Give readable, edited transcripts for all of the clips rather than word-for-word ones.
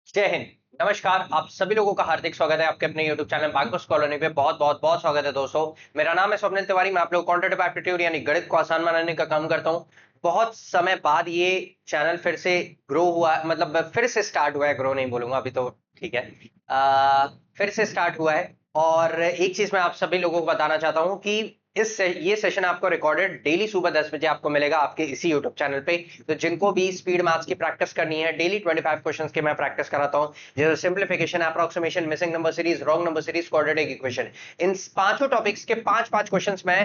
जय हिंद। नमस्कार, आप सभी लोगों का हार्दिक स्वागत है आपके अपने YouTube चैनल बैंकर्स कॉलोनी पे। बहुत बहुत बहुत स्वागत है दोस्तों। मेरा नाम है स्वप्निल तिवारी। मैं आप लोग क्वांटिटेटिव एप्टीट्यूड यानी गणित को आसान बनाने का काम करता हूँ। बहुत समय बाद ये चैनल फिर से ग्रो हुआ, मतलब फिर से स्टार्ट हुआ है। ग्रो नहीं बोलूंगा अभी तो, ठीक है। फिर से स्टार्ट हुआ है। और एक चीज मैं आप सभी लोगों को बताना चाहता हूँ कि ये सेशन आपको रिकॉर्डेड डेली सुबह 10 बजे आपको मिलेगा आपके इसी यूट्यूब चैनल पे। तो जिनको भी स्पीड मैथ्स की प्रैक्टिस करनी है, डेली 25 क्वेश्चंस की मैं प्रैक्टिस कराता हूँ, जैसे simplification, approximation, missing number series, wrong number series, quadratic equation. इन पांचों टॉपिक्स के पांच पांच क्वेश्चंस मैं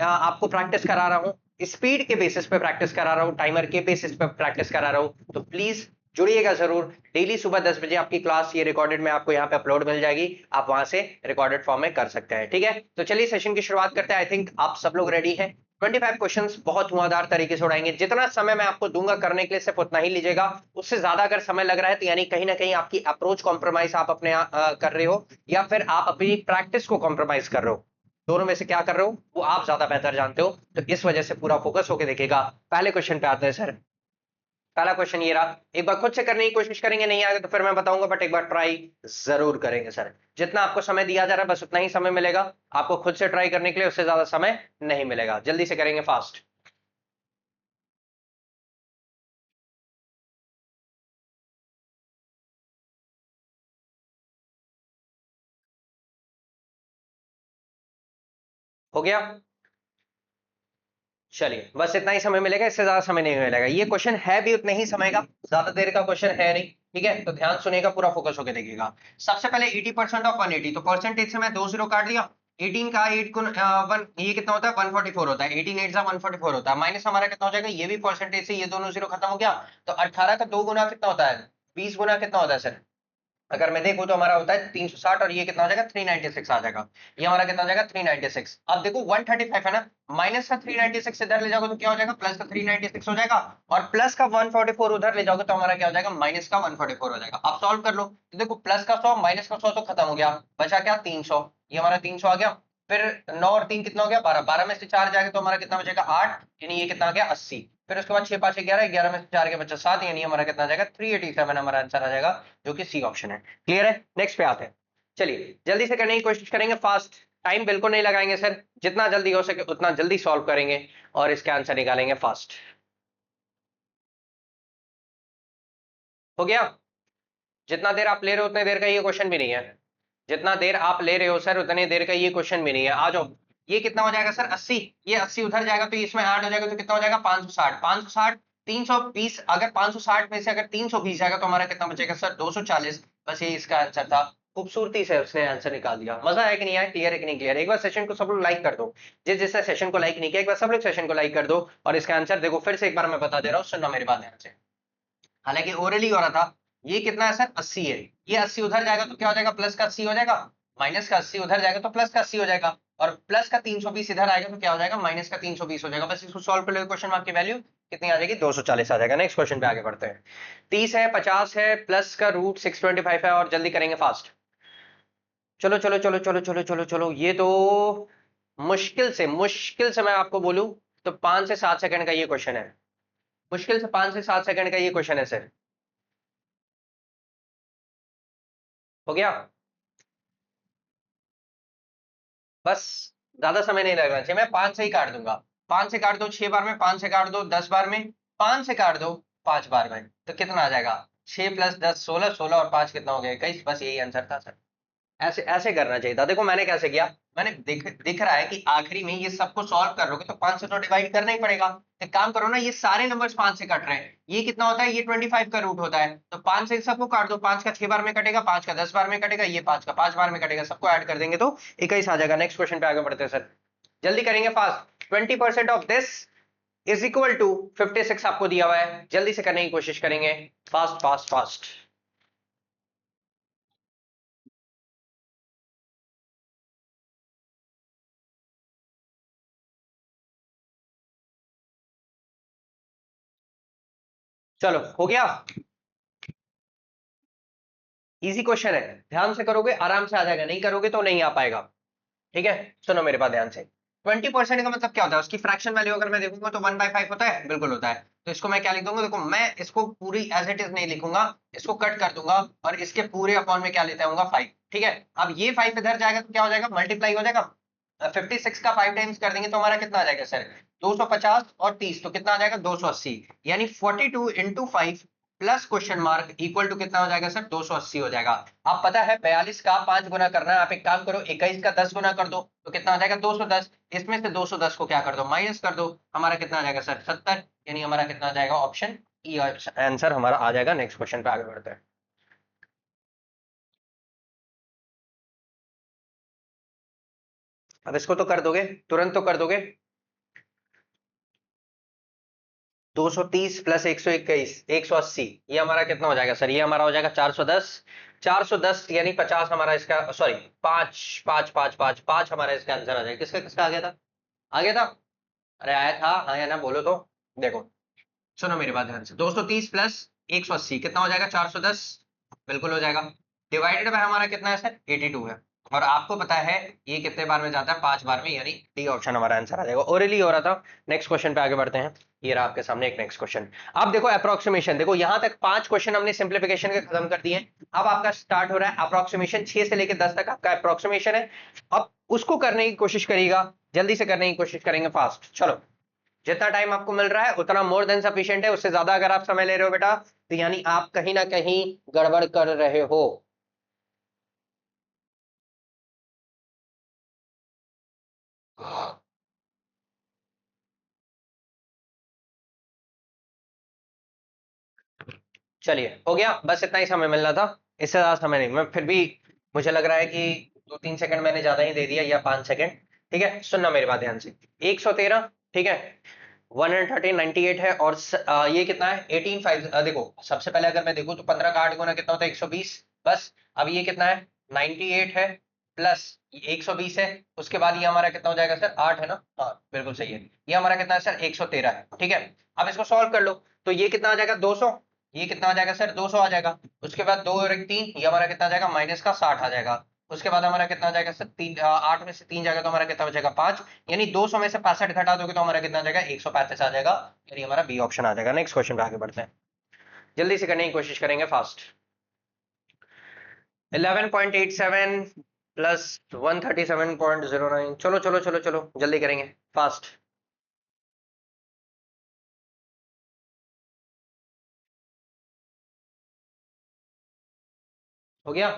आपको प्रैक्टिस करा रहा हूँ। स्पीड के बेसिस पे प्रैक्टिस करा रहा हूँ, टाइमर के बेसिस पे प्रैक्टिस करा रहा हूँ। तो प्लीज जुड़िएगा जरूर। डेली सुबह 10 बजे आपकी क्लास ये रिकॉर्डेड में आपको यहाँ पे अपलोड मिल जाएगी। आप वहां से रिकॉर्डेड फॉर्म में कर सकते हैं, ठीक है। तो चलिए सेशन की शुरुआत करते हैं। आई थिंक आप सब लोग रेडी हैं। 25 क्वेश्चंस बहुत धुआंधार तरीके से उड़ाएंगे। जितना समय मैं आपको दूंगा करने के लिए सिर्फ उतना ही लीजिएगा। उससे ज्यादा अगर समय लग रहा है तो यानी कहीं ना कहीं आपकी अप्रोच कॉम्प्रोमाइज आप अपने कर रहे हो, या फिर आप अपनी प्रैक्टिस को कॉम्प्रोमाइज कर रहे हो। दोनों में से क्या कर रहे हो वो आप ज्यादा बेहतर जानते हो। तो इस वजह से पूरा फोकस होकर देखेगा। पहले क्वेश्चन पे आते हैं सर। पहला क्वेश्चन ये रहा। एक बार खुद से करने की कोशिश करेंगे, नहीं आएगा तो फिर मैं बताऊंगा, बट एक बार ट्राई जरूर करेंगे सर। जितना आपको समय दिया जा रहा है बस उतना ही समय मिलेगा आपको खुद से ट्राई करने के लिए। उससे ज्यादा समय नहीं मिलेगा। जल्दी से करेंगे, फास्ट। हो गया। चलिए, बस इतना ही समय मिलेगा, इससे ज्यादा समय नहीं मिलेगा। ये क्वेश्चन है भी उतने ही समय का, ज्यादा देर का क्वेश्चन है नहीं, ठीक है। तो ध्यान सुनेगा, पूरा फोकस होकर देखिएगा। सबसे पहले 80% ऑफ 180, तो परसेंटेज से मैं 2 जीरो काट दिया। 18 का 8 गुण 1, ये कितना होता है? 144 होता है। 18 8 जा 144 होता है। माइनस हमारा कितना हो जाएगा? ये भी परसेंटेज से ये दोनों जीरो खत्म हो गया। तो 18 का 2 गुना कितना होता है? 20 गुना कितना होता है सर? अगर मैं देखूं तो हमारा होता है 360, और ये कितना हो जाएगा? 396 आ जाएगा। ये हमारा कितना हो जाएगा? 396। अब देखो 135 है ना, माइनस का 396 इधर ले जाओगे तो क्या हो जाएगा? प्लस का 396 हो जाएगा। और प्लस का 144 उधर ले जाओगे तो हमारा क्या हो जाएगा? माइनस का 144 हो जाएगा। अब सॉल्व कर लो तो देखो, प्लस का 100 माइनस का 100 तो खत्म हो गया। बचा क्या? 300। ये हमारा 300 आ गया। फिर 9 और 3 कितना हो गया? 12। 12 में से 4 जाएगा तो हमारा कितना बचेगा? 8। यानी ये कितना आ गया? 80। फिर उसके बाद 6 5 11, 11 में से 4 के बच्चा 7, यानी हमारा कितना आ जाएगा? 387 हमारा आंसर आ जाएगा, जो कि सी ऑप्शन है। क्लियर है? नेक्स्ट पे आते हैं। चलिए जल्दी से करने की कोशिश करेंगे, फास्ट। टाइम बिल्कुल नहीं लगाएंगे सर, जितना जल्दी हो सके उतना जल्दी सॉल्व करेंगे और इसके आंसर निकालेंगे फास्ट। हो गया। जितना देर आप ले रहे हो उतने देर का ये क्वेश्चन भी नहीं है। जितना देर आप ले रहे हो सर उतने देर का ये क्वेश्चन भी नहीं है। आ जाओ। ये कितना हो जाएगा सर? 80। ये 80 उधर जाएगा तो इसमें ऐड हो जाएगा तो कितना हो जाएगा? 560। 560 320, अगर 560 में से अगर 320 जाएगा तो हमारा कितना बचेगा सर? 240। बस ये इसका आंसर था। खूबसूरती से उसने आंसर निकाल दिया। मजा आया कि नहीं आया? क्लियर है कि नहीं क्लियर? एक बार सेशन को सब लोग लाइक कर दो। जिसने सेशन को लाइक नहीं किया, एक बार सब लोग सेशन को लाइक कर दो। और इसका आंसर देखो, फिर से एक बार मैं बता दे रहा हूँ, सुनना मेरी बात ध्यान से। हालांकि ओरली हो रहा था। ये कितना है सर? 80 है। ये 80 उधर जाएगा तो क्या हो जाएगा? प्लस का 80 हो जाएगा। माइनस का 80 उधर जाएगा तो प्लस का 80 हो जाएगा। और प्लस का 320 इधर आएगा तो क्या हो जाएगा? माइनस का 320 हो जाएगा। बस इसको सॉल्व कर लो। क्वेश्चन मार्क की वैल्यू कितनी आ जाएगी? 240 आ जाएगा। नेक्स्ट क्वेश्चन पे आगे बढ़ते हैं। 30 है, 50 है, प्लस का रूट 625 है, और जल्दी करेंगे फास्ट। चलो चलो चलो चलो चलो चलो चलो। ये तो मुश्किल से मैं आपको बोलूं तो 5 से 7 सेकंड का ये क्वेश्चन है। मुश्किल से 5 से 7 सेकंड का ये क्वेश्चन है सर। हो गया। बस ज्यादा समय नहीं लगना चाहिए। मैं 5 से ही काट दूंगा। 5 से काट दो 6 बार में, 5 से काट दो 10 बार में, 5 से काट दो 5 बार में, तो कितना आ जाएगा? 6 + 10 16, 16 और 5 कितना हो गया? 21। बस यही आंसर था सर। ऐसे ऐसे करना चाहिए था। देखो मैंने कैसे किया। मैंने दिख रहा है कि आखिरी में ये सबको सॉल्व कर लोगे तो 5 से तो डिवाइड करना ही पड़ेगा। एक काम करो ना, ये सारे नंबर्स 5 से कट रहे हैं। ये कितना होता है? ये 25 का रूट होता है। तो 5 से सबको काट दो। 5 का 6 बार में कटेगा, 5 का 10 बार में कटेगा, ये 5 का 5 बार में कटेगा। सबको ऐड कर देंगे तो 21 आ जाएगा। नेक्स्ट क्वेश्चन पे आगे बढ़ते हैं सर। जल्दी करेंगे, fast. 20% off this is equal to 56 आपको दिया हुआ है। जल्दी से करने की कोशिश करेंगे, फास्ट फास्ट फास्ट। चलो हो गया। इजी क्वेश्चन है, ध्यान से करोगे आराम से आ जाएगा, नहीं करोगे तो नहीं आ पाएगा। ठीक है, सुनो मेरे बात ध्यान से। 20% का मतलब क्या होता है, उसकी फ्रैक्शन वैल्यू अगर मैं देखूंगा तो 1/5 होता है, बिल्कुल होता है। तो इसको मैं क्या लिख दूंगा, देखो मैं इसको पूरी एज इट इज नहीं लिखूंगा, इसको कट कर दूंगा और इसके पूरे अपॉन में क्या लेते आऊंगा 5, ठीक है। अब ये 5 इधर जाएगा तो क्या हो जाएगा, मल्टीप्लाई हो जाएगा। 56 का 5 टाइम्स कर देंगे तो हमारा कितना आ जाएगा सर, 250 और 30 तो कितना आ जाएगा 280, यानी 42 into 5 plus question mark equal to कितना हो जाएगा सर, 280 हो जाएगा। आप पता है 42 का 5 गुना करना है, आप एक काम करो 21 का 10 गुना कर दो तो कितना आ जाएगा 210, इसमें से 210 को क्या कर दो, माइनस कर दो, हमारा कितना आ जाएगा सर 70, यानी हमारा कितना आ जाएगा ऑप्शन ई आंसर हमारा आ जाएगा। नेक्स्ट क्वेश्चन पे आगे बढ़ते हैं। अब इसको तो कर दोगे, तुरंत तो कर दोगे। 230 प्लस 121 180, ये हमारा कितना हो जाएगा सर, ये हमारा हो जाएगा 410। 410 यानी 50 हमारा इसका, सॉरी 5 5 5 5 5 हमारा इसका आंसर आ जाएगा। किसका किसका आ गया था, आ गया था, अरे आया था, हाँ या ना बोलो तो। देखो सुनो मेरी बात ध्यान से, 230 प्लस 180 कितना हो जाएगा 410, बिल्कुल हो जाएगा। डिवाइडेड बाय हमारा कितना है सर 82 है, और आपको पता है ये कितने बार में जाता है, 5 बार में, यानी डी ऑप्शन हमारा आंसर आ जाएगा। ओरली हो रहा था। नेक्स्ट क्वेश्चन पे आगे बढ़ते हैं। ये रहा आपके सामने एक नेक्स्ट क्वेश्चन। अब देखो अप्रोक्सीमेशन, देखो यहां तक 5 क्वेश्चन हमने सिंप्लीफिकेशन के खत्म कर दिए। अब आपका स्टार्ट हो रहा है अप्रोक्सीमेशन, 6 से लेकर 10 तक आपका अप्रोक्सीमेशन है। अब उसको करने की कोशिश करिएगा, जल्दी से करने की कोशिश करेंगे, फास्ट। चलो जितना टाइम आपको मिल रहा है उतना मोर देन सफिशिएंट है, उससे ज्यादा अगर आप समय ले रहे हो बेटा तो यानी आप कहीं ना कहीं गड़बड़ कर रहे हो। चलिए हो गया, बस इतना ही समय मिलना था, इससे ज्यादा समय नहीं। मैं फिर भी, मुझे लग रहा है कि 2-3 सेकंड मैंने ज्यादा ही दे दिया, या 5 सेकंड। ठीक है, सुनना मेरी बात ध्यान से। 113, ठीक है, 113 98 है, और ये कितना है 18 5। देखो सबसे पहले अगर मैं देखूं तो 15 का 8 गुना कितना होता है 120, बस। अब ये कितना है 98 है, प्लस 120 है, उसके बाद ये हमारा कितना हो जाएगा सर 8 है ना, हाँ बिल्कुल सही है। ये हमारा कितना है सर 113 है, ठीक है। अब इसको सॉल्व कर लो तो ये कितना आ जाएगा 200, ये कितना आ जाएगा सर 200 आ जाएगा। उसके बाद 2 और 1 3, ये हमारा कितना आ जाएगा माइनस का 60 आ जाएगा। उसके बाद हमारा कितना आ जाएगा सर 8 में से 3 जाएगा तो हमारा कितना बचेगा 5, यानी 200 में से 65 घटा दोगे तो हमारा कितना आ जाएगा 135 आ जाएगा, यानी हमारा बी ऑप्शन आ जाएगा। नेक्स्ट क्वेश्चन पे आगे बढ़ते हैं, जल्दी से करने की कोशिश करेंगे, फास्ट। 11.87 प्लस 137.09, चलो चलो चलो चलो जल्दी करेंगे, फास्ट। हो गया।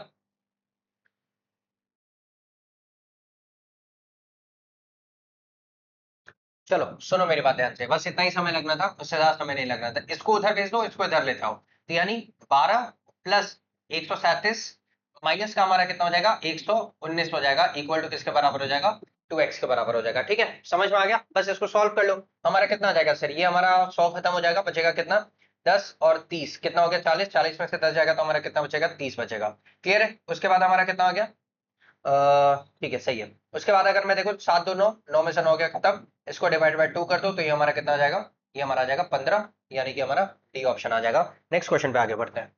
चलो सुनो मेरी बात ध्यान से, बस इतना ही समय लगना था, उससे ज्यादा समय नहीं लगना था। इसको उधर भेज दो, इसको इधर लेते आओ, तो यानी 12 प्लस 137 माइनस का हमारा कितना हो जाएगा 119 हो जाएगा, इक्वल टू किसके बराबर हो जाएगा 2x के बराबर हो जाएगा। ठीक है, समझ में आ गया, बस इसको सॉल्व कर लो। हमारा कितना आ जाएगा सर, ये हमारा 100 खत्म हो जाएगा, बचेगा कितना 10 और 30 कितना हो गया 40, 40 में से 10 जाएगा तो हमारा कितना बचेगा 30 बचेगा। क्लियर है, उसके बाद हमारा कितना हो गया, ठीक है सही है। उसके बाद अगर मैं देखो 7 2 9, 9 में से 9 गया खत्म, इसको डिवाइड बाय 2 कर दो तो ये हमारा कितना आ जाएगा, ये हमारा आ जाएगा 15, यानी कि हमारा डी ऑप्शन आ जाएगा। नेक्स्ट क्वेश्चन पे आगे बढ़ते हैं।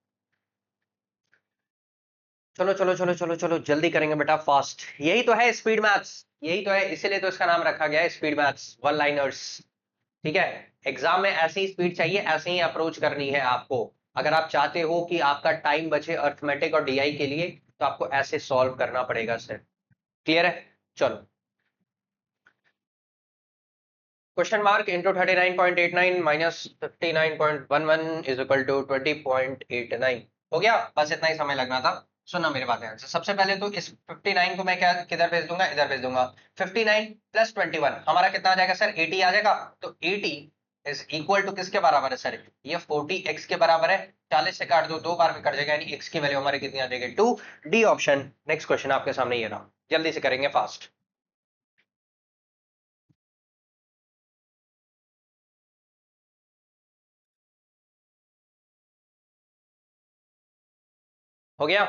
चलो चलो चलो चलो चलो जल्दी करेंगे बेटा, फास्ट। यही तो है स्पीड मैथ्स, यही तो है, इसीलिए तो इसका नाम रखा गया है स्पीड मैथ्स, वन लाइनर्स। ठीक है, एग्जाम में ऐसी स्पीड चाहिए, ऐसे ही अप्रोच करनी है आपको। अगर आप चाहते हो कि आपका टाइम बचे अर्थमेटिक और डीआई के लिए तो आपको ऐसे सॉल्व करना पड़ेगा सर। क्लियर है, चलो। Question mark into 39.89 minus 59.11 is equal to 20.89। हो गया, बस इतना ही समय लगना था। सुनना मेरे बात ध्यान से, सबसे पहले तो इस 59 को मैं क्या किधर भेज दूंगा, इधर भेज दूंगा। 59 प्लस 21 हमारा कितना आ जाएगा सर 80 आ जाएगा, तो 80 इज इक्वल टू किसके बराबर है सर, ये 40x के बराबर है। 40 से काट दो, 2 बार में कट जाएगा, यानी x की वैल्यू हमारी कितनी आ जाएगी 2, डी ऑप्शन। नेक्स्ट क्वेश्चन आपके सामने ये रहा, जल्दी से करेंगे, फास्ट। हो गया,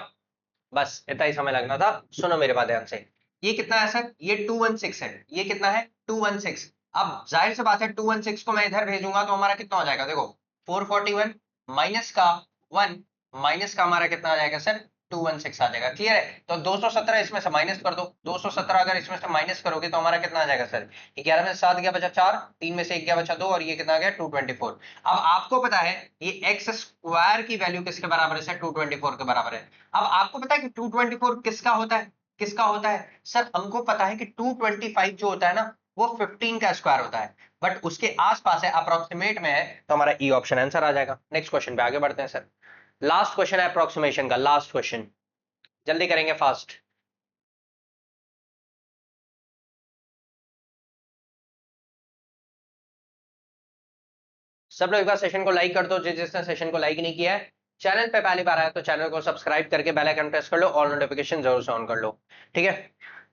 बस इतना ही समय लगना था। सुनो मेरे बात ध्यान से, ये कितना है सर, ये 216 है, ये कितना है 216। अब जाहिर सी बात है 216 को मैं इधर भेजूंगा तो हमारा कितना हो जाएगा, देखो 441 माइनस का 1 माइनस का हमारा कितना आ जाएगा सर 216 आ जाएगा। क्लियर है? तो 217 इसमें से माइनस कर दो, 217 अगर इसमें से माइनस करोगे तो हमारा कितना आ जाएगा सर? 11 में से 7 गया बचा 4, 3 में से 1 गया बचा 2, और ये कितना आ गया 224। अब आपको पता है ये एक्स स्क्वायर की वैल्यू किसके बराबर है सर? 224 के बराबर है। अब आपको पता है कि 224 किसका होता है? किसका होता है सर? हमको पता है कि 225 जो होता है ना वो 15 का स्क्वायर होता है, बट उसके आसपास है, अप्रोक्सीमेट में है, तो हमारा ई ऑप्शन आंसर आ जाएगा। नेक्स्ट क्वेश्चन पे आगे बढ़ते हैं सर। लास्ट क्वेश्चन है अप्रोक्सीमेशन का, लास्ट क्वेश्चन, जल्दी करेंगे फास्ट। सब लोग एक बार सेशन को लाइक कर दो, जिसने सेशन को लाइक नहीं किया है, चैनल पे पहली बार आया तो चैनल को सब्सक्राइब करके बेल आइकन प्रेस कर लो, ऑल नोटिफिकेशन जरूर से ऑन कर लो। ठीक है,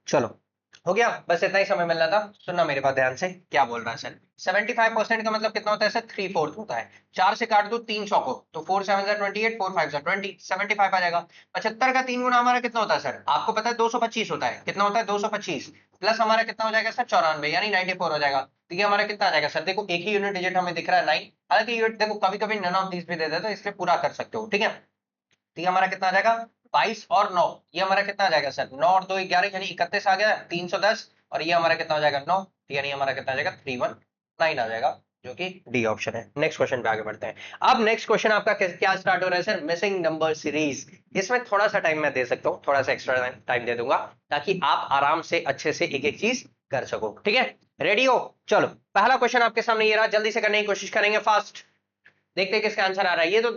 चलो हो गया, बस इतना ही समय मिलना था। सुनना मेरे पास ध्यान से, क्या बोल रहा है सर? 75% का मतलब कितना होता है सर? 3/4 होता है। 4 से काट दो 300 को, तो 4 7 28, 4 5 20, 75 आ जाएगा। 75 का 3 गुना हमारा कितना होता है सर? आपको पता है 225 होता है। कितना होता है? 225 प्लस हमारा कितना हो जाएगा सर? 94, यानी 94 हो जाएगा। तो ये हमारा कितना आ जाएगा सर? देखो एक ही यूनिट डिजिट हमें दिख रहा है 9, हालांकि यूनिट देखो कभी कभी नन ऑफ दीज भी दे देते तो इसलिए पूरा कर सकते हो। ठीक है, तो ये हमारा कितना आ जाएगा? 22 और 9, ये हमारा कितना आ जाएगा सर? 9 और 2 11, यानी 31 आ गया, 310, और ये हमारा कितना हो जाएगा? 9, यानी हमारा कितना आ जाएगा? 319 आ जाएगा, जो कि डी ऑप्शन है। नेक्स्ट क्वेश्चन पे आगे बढ़ते हैं। अब नेक्स्ट क्वेश्चन आपका क्या स्टार्ट हो रहा है सर? Missing number series. इसमें थोड़ा सा टाइम मैं दे सकता हूँ, थोड़ा सा एक्स्ट्रा टाइम दे दूंगा, ताकि आप आराम से अच्छे से एक एक चीज कर सको। ठीक है, रेडी हो? चलो पहला क्वेश्चन आपके सामने ये रहा, जल्दी से करने की कोशिश करेंगे, फास्ट देखते हैं किसका आंसर आ रहा है। ये तो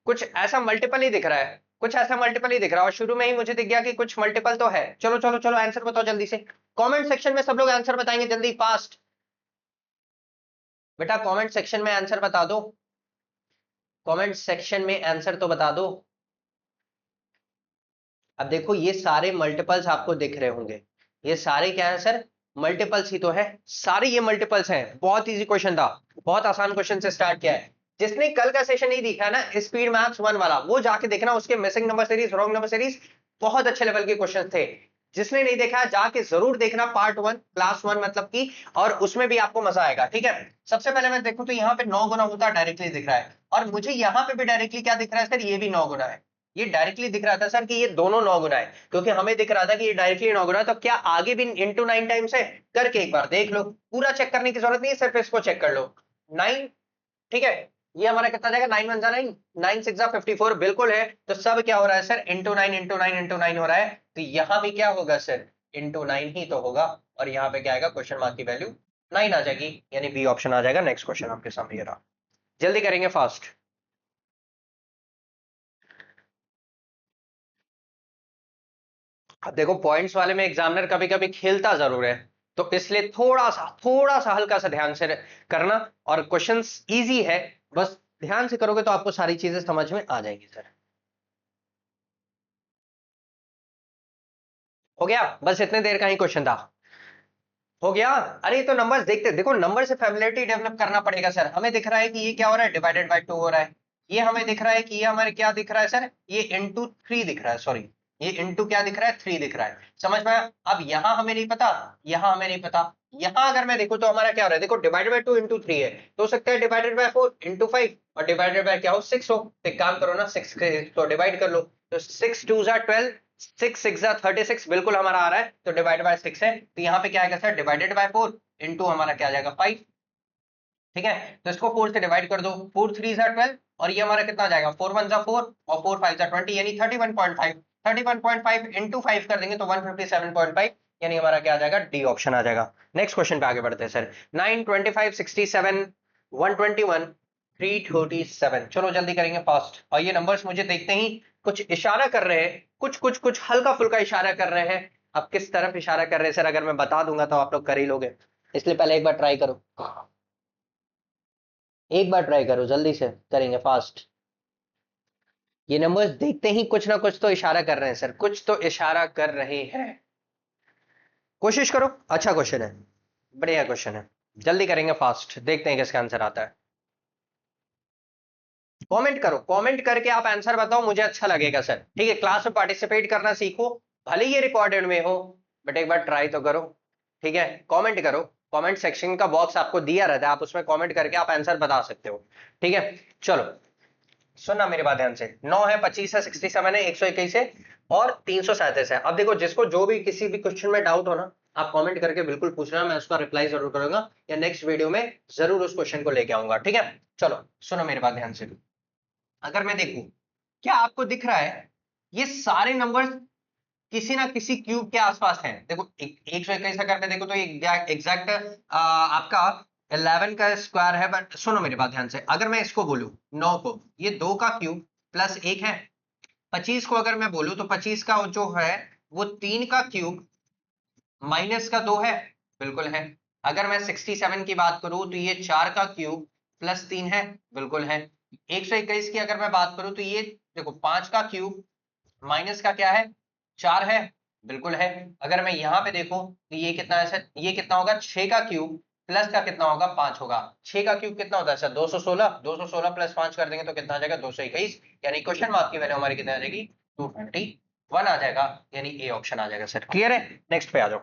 कुछ ऐसा मल्टीपल ही दिख रहा है, कुछ ऐसा मल्टीपल ही दिख रहा है, और शुरू में ही मुझे दिख गया कि कुछ मल्टीपल तो है। चलो चलो चलो, आंसर बताओ जल्दी से। कमेंट सेक्शन में सब लोग आंसर बताएंगे जल्दी, फास्ट बेटा, कमेंट सेक्शन में आंसर बता दो, कमेंट सेक्शन में आंसर तो बता दो। अब देखो ये सारे मल्टीपल्स आपको दिख रहे होंगे, ये सारे क्या है सर? मल्टीपल्स ही तो है, सारे ये मल्टीपल्स हैं। बहुत इजी क्वेश्चन था, बहुत आसान क्वेश्चन से स्टार्ट किया है। जिसने कल का सेशन नहीं देखा है ना स्पीड मैथ्स 1 वाला, वो जाके देखना, उसके missing number series, wrong number series, बहुत अच्छे लेवल के क्वेश्चन थे। जिसने नहीं देखा जाके जरूर देखना, पार्ट 1 क्लास 1 मतलब की, और उसमें भी आपको मजा आएगा। ठीक है, सबसे पहले मैं देखूं तो यहाँ पे 9 गुना होता डायरेक्टली दिख रहा है, और मुझे यहाँ पे भी डायरेक्टली क्या दिख रहा है सर? ये भी 9 गुना है। ये डायरेक्टली दिख रहा था सर कि ये दोनों 9 गुना है, क्योंकि हमें दिख रहा था कि ये डायरेक्टली 9 गुना है। तो क्या आगे भी इंटू 9 टाइम्स है? करके एक बार देख लो, पूरा चेक करने की जरूरत नहीं है, सिर्फ इसको चेक कर लो। 9, ठीक है, ये हमारा कितना जाएगा? 9 1 जा 9, 9 6 जा 54, बिल्कुल है। तो सब क्या हो रहा है सर? इंटू 9 इंटू 9 इंटू 9 हो रहा है। तो यहाँ भी क्या होगा सर? इंटू 9 ही तो होगा, और यहाँ पे क्या आएगा? क्वेश्चन मार्क की वैल्यू 9 आ जाएगी, यानी बी ऑप्शन आ जाएगा। नेक्स्ट क्वेश्चन आपके सामने ये रहा, जल्दी करेंगे फास्ट। अब देखो पॉइंट्स वाले में एग्जामिनर कभी कभी खेलता जरूर है, तो इसलिए थोड़ा सा हल्का सा ध्यान से करना, और क्वेश्चंस इजी है, बस ध्यान से करोगे तो आपको सारी चीजें समझ में आ जाएगी सर। हो गया, बस इतने देर का ही क्वेश्चन था। हो गया? अरे तो नंबर्स देखते, देखो नंबर से फैमिलियरिटी डेवलप करना पड़ेगा सर। हमें दिख रहा है कि ये क्या हो रहा है? डिवाइडेड बाय 2 हो रहा है। ये हमें दिख रहा है कि ये हमारे क्या दिख रहा है सर? ये इंटू 3 दिख रहा है, सॉरी, ये इंटू क्या दिख रहा है? 3 दिख रहा है। समझ में आया? अब यहाँ हमें नहीं पता, यहाँ हमें नहीं पता, यहाँ अगर मैं देखूं तो हमारा क्या हो रहा है? देखो डिवाइडेड बाय 2 इंटू 3 है, तो हो सकता है डिवाइडेड बाय 4 इंटू 5, और डिवाइडेड बाय क्या हो? 6 हो। तो एक काम करो ना, 6 तो डिवाइड कर लो, तो 6 2 जा 12, 6 6 जा 36, बिल्कुल हमारा आ रहा है, तो डिवाइड बाय 6 है। तो यहाँ पे क्या आएगा सर? डिवाइडेड बाय 4 इंटू हमारा क्या आ जाएगा? 5। ठीक है, तो इसको 4 से डिवाइड कर दो, 4 3 जा 12, और ये हमारा कितना आ जाएगा? 4 1 जा 4, और 4 5 जा 20, यानी 31.5, 31.5 इंटू 5 कर देंगे तो 157.5, यानी हमारा क्या आ जाएगा? डी ऑप्शन आ जाएगा। नेक्स्ट क्वेश्चन पे आगे बढ़ते हैं सर। 9 25 67 121 337, चलो जल्दी करेंगे फास्ट। और ये नंबर्स मुझे देखते ही कुछ इशारा कर रहे हैं, कुछ कुछ कुछ हल्का फुल्का इशारा कर रहे हैं। अब किस तरफ इशारा कर रहे हैं सर? अगर मैं बता दूंगा तो आप लोग कर ही लोगे, इसलिए पहले एक बार ट्राई करो, एक बार ट्राई करो, जल्दी से करेंगे फास्ट। ये नंबर्स देखते ही कुछ ना कुछ तो इशारा कर रहे हैं सर, कुछ तो इशारा कर रहे हैं। कोशिश करो, अच्छा क्वेश्चन है, बढ़िया क्वेश्चन है, जल्दी करेंगे फास्ट, देखते हैं किसका आंसर आता है। कमेंट करो, कमेंट करके आप आंसर बताओ, मुझे अच्छा लगेगा सर। ठीक है, क्लास में पार्टिसिपेट करना सीखो, भले ये रिकॉर्डेड में हो, बट एक बार ट्राई तो करो। ठीक है, कमेंट करो, कमेंट सेक्शन का बॉक्स आपको दिया रहता है, आप उसमें कमेंट करके आप आंसर बता सकते हो। ठीक है, चलो सुनना मेरी बात ध्यान से, 9 है, 25 है, 67 है, 121 है और 337 है। अब देखो, जिसको जो भी किसी भी क्वेश्चन में डाउट हो ना, आप कमेंट करके बिल्कुल पूछना, मैं उसका रिप्लाई जरूर करूंगा या नेक्स्ट वीडियो में जरूर उस क्वेश्चन को लेके आऊंगा, ठीक है। चलो सुनो मेरी बात ध्यान से, अगर मैं देखूं, क्या आपको दिख रहा है ये सारे नंबर्स किसी ना किसी क्यूब के आसपास हैं? देखो 121 अगर मैं देखो तो एग्जैक्ट आपका 11 का स्क्वायर है, बट सुनो मेरी बात ध्यान से, अगर मैं इसको बोलूं 9 को, ये 2 का क्यूब प्लस 1 है। 25 को अगर मैं बोलूं तो 25 का जो है वो 3 का क्यूब माइनस का 2 है, बिल्कुल है। अगर मैं 67 की बात करूं तो ये 4 का क्यूब प्लस 3 है, बिल्कुल है। 121 की अगर मैं बात करूं तो ये देखो 5 का क्यूब माइनस का क्या है, 4 है, बिल्कुल है। अगर मैं यहाँ पे देखूं तो ये कितना है सर, ये कितना होगा, 6 का क्यूब प्लस का कितना होगा, 5 होगा। 6 का क्यूब कितना होता है सर, 216, 216 प्लस 5 कर देंगे तो कितना आ जाएगा, 221, यानी क्वेश्चन मार्क की वैल्यू हमारी कितनी आ जाएगी, 221 आ जाएगा, यानी ए ऑप्शन आ जाएगा सर। क्लियर है, नेक्स्ट पे आ जाओ।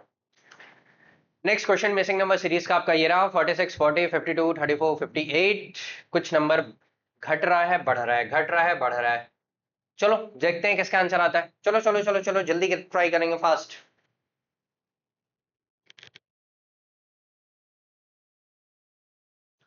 Next question missing number series का आपका ये रहा, 46, 40, 52, 34, 58। कुछ नंबर घट रहा है, बढ़ रहा है, घट रहा है, बढ़ रहा है। चलो देखते हैं किसका आंसर आता है, चलो चलो चलो चलो जल्दी ट्राई करेंगे, फास्ट।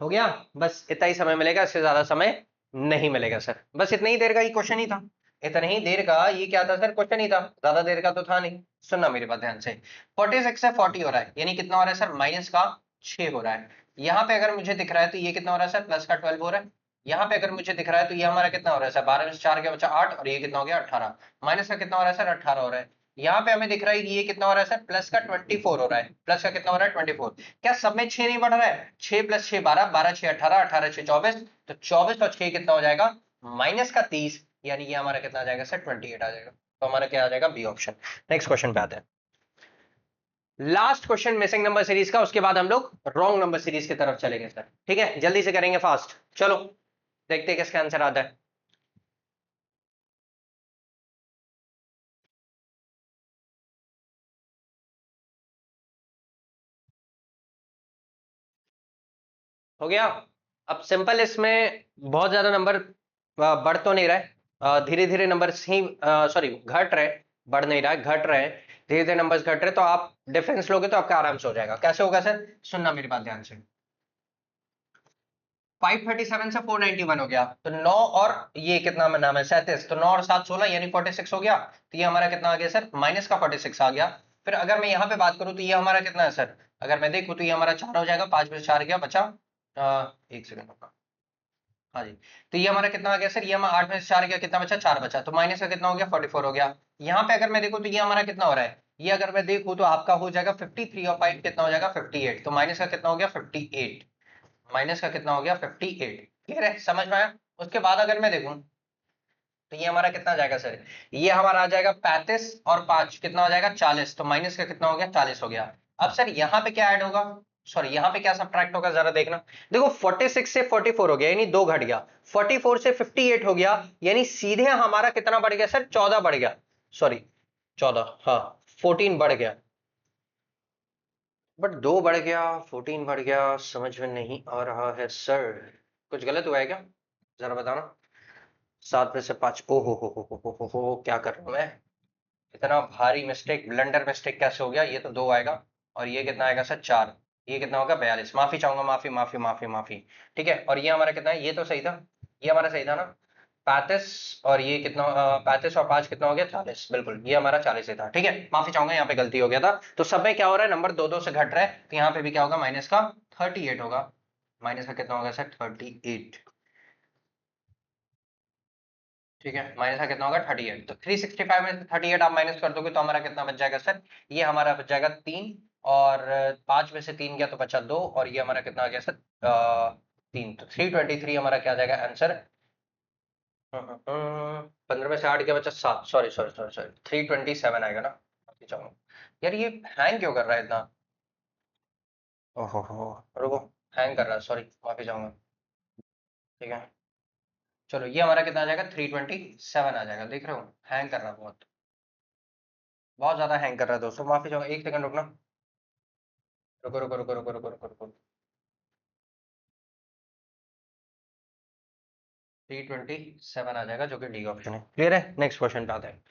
हो गया, बस इतना ही समय मिलेगा, इससे ज्यादा समय नहीं मिलेगा सर। बस इतनी ही देर का ये क्वेश्चन ही था, इतनी ही देर का ये क्या था सर, क्वेश्चन ही था, ज्यादा देर का तो था नहीं। सुनना मेरी बात ध्यान से, 46 से 40 हो रहा है, यानी कितना हो रहा है सर, माइनस का 6 हो रहा है। यहाँ पे अगर मुझे दिख रहा है तो ये कितना हो रहा है सर, प्लस का 12 हो रहा है। यहाँ पे अगर मुझे दिख रहा है तो ये हमारा कितना हो रहा है सर, 12 में से 4 के बचा 8, और ये कितना हो गया 18, माइनस का कितना हो रहा है सर, 18 हो रहा है। यहाँ पे हमें दिख रहा है कि ये कितना हो रहा है सर, प्लस का 24 हो रहा है, प्लस का कितना हो रहा है 24। क्या सब में 6 नहीं बढ़ रहा है, 6 प्लस 6 12, 12 6 18, 18 6 24, तो 24 और 6 कितना हो जाएगा, माइनस का 30, यानी ये हमारा कितना आ जाएगा सर, 28 आ जाएगा। तो हमारा क्या आ जाएगा, बी ऑप्शन। नेक्स्ट क्वेश्चन पे आते हैं, last question missing number series का, उसके बाद हम लोग रॉन्ग नंबर सीरीज की तरफ चलेंगे सर, ठीक है, जल्दी से करेंगे, फास्ट। चलो देखते हैं किसका आंसर आता है। हो गया। अब सिंपल, इसमें बहुत ज्यादा नंबर बढ़ तो नहीं रहे, धीरे धीरे नंबर ही सॉरी घट रहे, बढ़ नहीं रहा है, घट रहे हैं, धीरे धीरे नंबर्स घट रहे, तो आप डिफरेंस लोगे तो आपका आराम से हो जाएगा। कैसे होगा सर, सुनना मेरी बात ध्यान से, 537 से 491 हो गया, तो 9 और ये कितना में नाम है 37, तो 9 और 7 16, यानी 46 हो गया। तो ये हमारा कितना आ गया सर, माइनस का 46 आ गया। फिर अगर मैं यहाँ पे बात करूँ तो ये हमारा कितना है सर, अगर मैं देखूँ तो ये हमारा 4 हो जाएगा, 5 में से 4 गया, बचा एक सेकंड होगा, हाँ जी। तो ये हमारा कितना आ गया सर, ये हमारा 8 में से 4 गया, कितना बचा, 4 बचा, तो माइनस का कितना हो गया, 44 हो गया। यहाँ पे अगर मैं देखूँ तो ये हमारा कितना हो रहा है, ये अगर मैं देखूँ तो आपका हो जाएगा 53 और 5 कितना हो जाएगा 58, तो माइनस का कितना हो गया 58, माइनस का कितना हो गया 58। क्लियर है, समझ में आया। उसके बाद अगर मैं देखूं तो ये हमारा कितना आ जाएगा सर, ये हमारा आ जाएगा 35 और 5 कितना हो जाएगा 40, तो माइनस का कितना हो गया 40 हो गया। अब सर यहाँ पे क्या ऐड होगा, सॉरी यहाँ पे क्या सब्ट्रैक्ट होगा, जरा देखना। देखो 46 से 44 हो गया, यानी 2 घट गया, 44 से 58 हो गया, यानी सीधे हमारा कितना बढ़ गया सर, 14 बढ़ गया, सॉरी 14, हाँ 14 बढ़ गया। बट 2 बढ़ गया, 14 बढ़ गया, समझ में नहीं आ रहा है सर, कुछ गलत हुआ है क्या, जरा बताना। 7 में से 5, ओ हो, क्या कर रहा हूं मैं, इतना भारी मिस्टेक, ब्लंडर मिस्टेक कैसे हो गया, ये तो 2 आएगा, और ये कितना आएगा सर 4, ये कितना होगा 42, माफी चाहूंगा, माफी माफी माफी माफी। ठीक है, और ये हमारा कितना है, ये तो सही था, ये हमारा सही था ना, 35, और ये कितना 35 और 5 कितना हो गया 40, बिल्कुल ये हमारा 40 ही था। ठीक है, माफी चाहूंगा, यहाँ पे गलती हो गया था। तो सब में क्या हो रहा है, नंबर दो दो से घट रहा है, तो यहाँ पे भी क्या होगा, माइनस का 38 होगा, माइनस का कितना होगा सर 38। ठीक है, माइनस का कितना होगा 38, तो 365 में से 38 आप माइनस कर दोगे तो हमारा कितना बच जाएगा सर, ये हमारा बच जाएगा 3, और 5 में से 3 गया तो बचा 2, और ये हमारा कितना आ गया सर 3, तो 323 हमारा क्या आ जाएगा आंसर। 15 में से 8 गया बचा 7, सॉरी सॉरी सॉरी सॉरी 327 आएगा ना, माफी चाहूंगा। यार ये हैंग क्यों कर रहा है इतना, ओहो हो, रुको, हैंग कर रहा है, सॉरी माफी चाहूंगा। ठीक है, चलो ये हमारा कितना आ जाएगा 327 आ जाएगा, देख रहे हो हैंग कर रहा है बहुत, बहुत ज्यादा हैंग कर रहा है दोस्तों, माफी चाहूंगा, एक सेकंड रुकना, रुको रुको रुको रुको रुको रुको रुको। 327 आ जाएगा, जो कि डी ऑप्शन है। क्लियर है? नेक्स्ट क्वेश्चन पे आते हैं।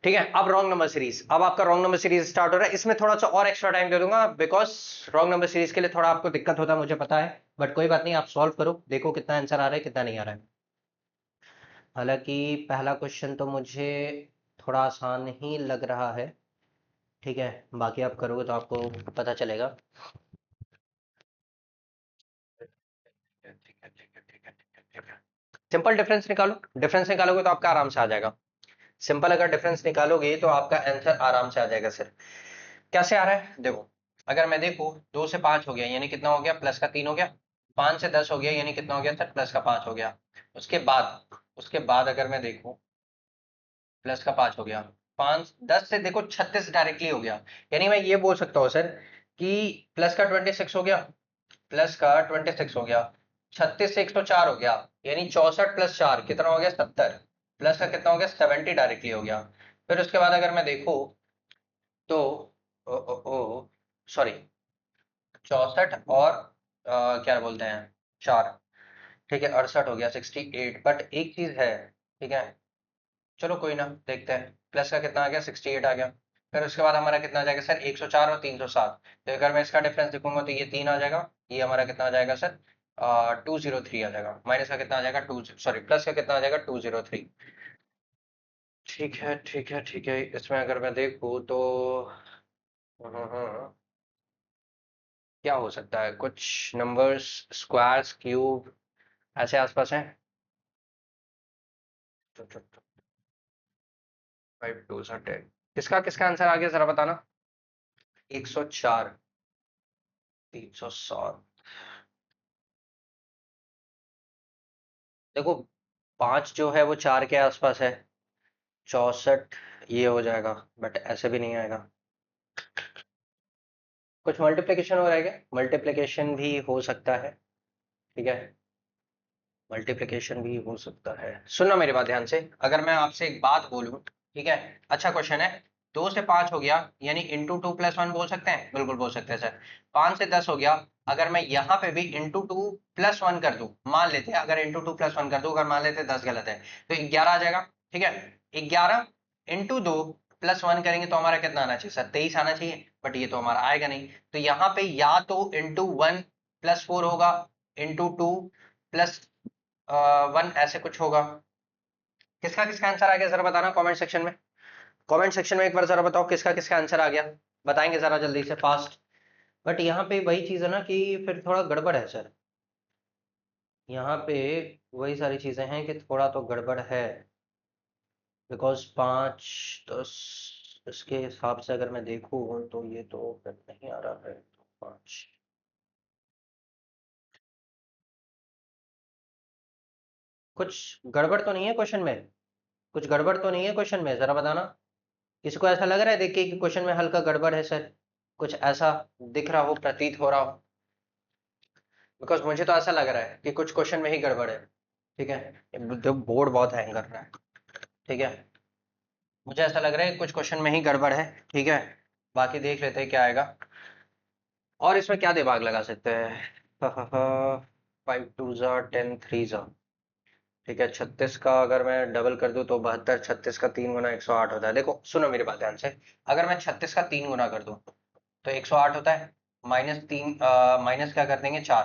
ठीक है, अब रॉन्ग नंबर सीरीज, अब आपका रॉन्ग नंबर सीरीज स्टार्ट हो रहा है। इसमें थोड़ा सा और एक्स्ट्रा टाइम दे दूंगा, बिकॉज रॉन्ग नंबर सीरीज के लिए थोड़ा आपको दिक्कत होता है, मुझे पता है, बट कोई बात नहीं, आप सॉल्व करो, देखो कितना आंसर आ रहा है कितना नहीं आ रहा है। हालांकि पहला क्वेश्चन तो मुझे थोड़ा आसान ही लग रहा है, ठीक है, बाकी आप करोगे तो आपको पता चलेगा। सिंपल डिफरेंस निकालो, डिफरेंस निकालोगे तो आपका आराम से आ जाएगा। सिंपल अगर डिफरेंस निकालोगे तो आपका आंसर आराम से आ जाएगा सर। कैसे आ रहा है देखो, अगर मैं देखूं 2 से 5 हो गया यानी कितना हो गया, प्लस का 3 हो गया। 5 से 10 हो गया यानी कितना हो गया सर, प्लस का 5 हो गया। उसके बाद अगर मैं देखूं, प्लस का 5 हो गया। 5 10 से देखो 36 डायरेक्टली हो गया, यानी मैं ये बोल सकता हूँ सर कि प्लस का 26 हो गया, प्लस का 26 हो गया, 36 से 104 हो गया, यानी 64 प्लस 4 कितना हो गया, 70। प्लस का कितना हो गया, 70 डायरेक्टली हो गया। फिर उसके बाद अगर मैं देखूं तो ओ ओ ओ सॉरी 64 और क्या बोलते हैं 4, ठीक है 68 हो गया, 68। बट एक चीज है, ठीक है, चलो कोई ना, देखते हैं। प्लस का कितना आ गया, 68 आ गया। फिर उसके बाद हमारा कितना आ जाएगा सर, 104 और 307। तो अगर मैं इसका डिफरेंस देखूंगा तो ये 3 आ जाएगा, ये हमारा कितना आ जाएगा सर, 203 आ जाएगा। माइनस का कितना आ जाएगा, टू सॉरी प्लस का कितना आ जाएगा, 203। ठीक है ठीक है ठीक है, इसमें अगर मैं देखूँ तो क्या हो सकता है, कुछ नंबर्स स्क्वायर्स क्यूब ऐसे आसपास हैं। 5 2 10, किसका किसका आंसर आ गया जरा बताना। 104, 307, देखो 5 जो है वो 4 के आसपास है, 64 ये हो जाएगा, बट ऐसे भी नहीं आएगा। कुछ मल्टीप्लिकेशन हो रहा है क्या, मल्टीप्लिकेशन भी हो सकता है, ठीक है, मल्टीप्लिकेशन भी हो सकता है। सुनना मेरी बात ध्यान से, अगर मैं आपसे एक बात बोलूं, ठीक है, अच्छा क्वेश्चन है। 2 से 5 हो गया यानी इंटू 2 प्लस 1 बोल सकते हैं, बिल्कुल बोल सकते हैं सर। 5 से 10 हो गया, अगर मैं यहाँ पे भी इंटू 2 प्लस 1 कर दूं, मान लेते हैं अगर इंटू 2 प्लस 1 कर दूं, अगर मान लेते हैं 10 गलत है तो 11 आ जाएगा, ठीक है। 11 इंटू 2 प्लस 1 करेंगे तो हमारा कितना आना चाहिए सर, 23 आना चाहिए, बट ये तो हमारा आएगा नहीं। तो यहाँ पे या तो इंटू 1 प्लस 4 होगा, इंटू 2 प्लस 1 ऐसे कुछ होगा। किसका किसका आंसर आ गया जरा बताना कमेंट सेक्शन में, कमेंट सेक्शन में एक बार जरा बताओ किसका किसका आंसर आ गया, बताएंगे जरा जल्दी से फास्ट। बट यहाँ पे वही चीज है ना कि फिर थोड़ा गड़बड़ है सर, यहाँ पे वही सारी चीजें हैं कि थोड़ा तो गड़बड़ है, बिकॉज 5 10 इसके हिसाब से अगर मैं देखूँ तो ये तो फिर नहीं आ रहा है, तो 5 कुछ गड़बड़ तो नहीं है क्वेश्चन में, कुछ गड़बड़ तो नहीं है क्वेश्चन में, जरा बताना। किसी को ऐसा लग रहा है देख के कि क्वेश्चन में हल्का गड़बड़ है सर, कुछ ऐसा दिख रहा हो, प्रतीत हो रहा हो, बिकॉज मुझे तो ऐसा लग रहा है कि कुछ क्वेश्चन में ही गड़बड़ है, ठीक है। जो बोर्ड बहुत हैंग कर रहा है, ठीक है, मुझे ऐसा लग रहा है कि कुछ क्वेश्चन में ही गड़बड़ है, ठीक है। बाकी देख लेते हैं क्या आएगा, और इसमें क्या दिमाग लगा सकते हैं। 5 2 10 ठीक है। 36 का अगर मैं डबल कर दूं तो 72, 36 का 3 गुना 108 होता है। देखो सुनो मेरी बात ध्यान से, अगर मैं 36 का 3 गुना कर दूं तो 108 होता है, -3 माइनस क्या कर देंगे 4,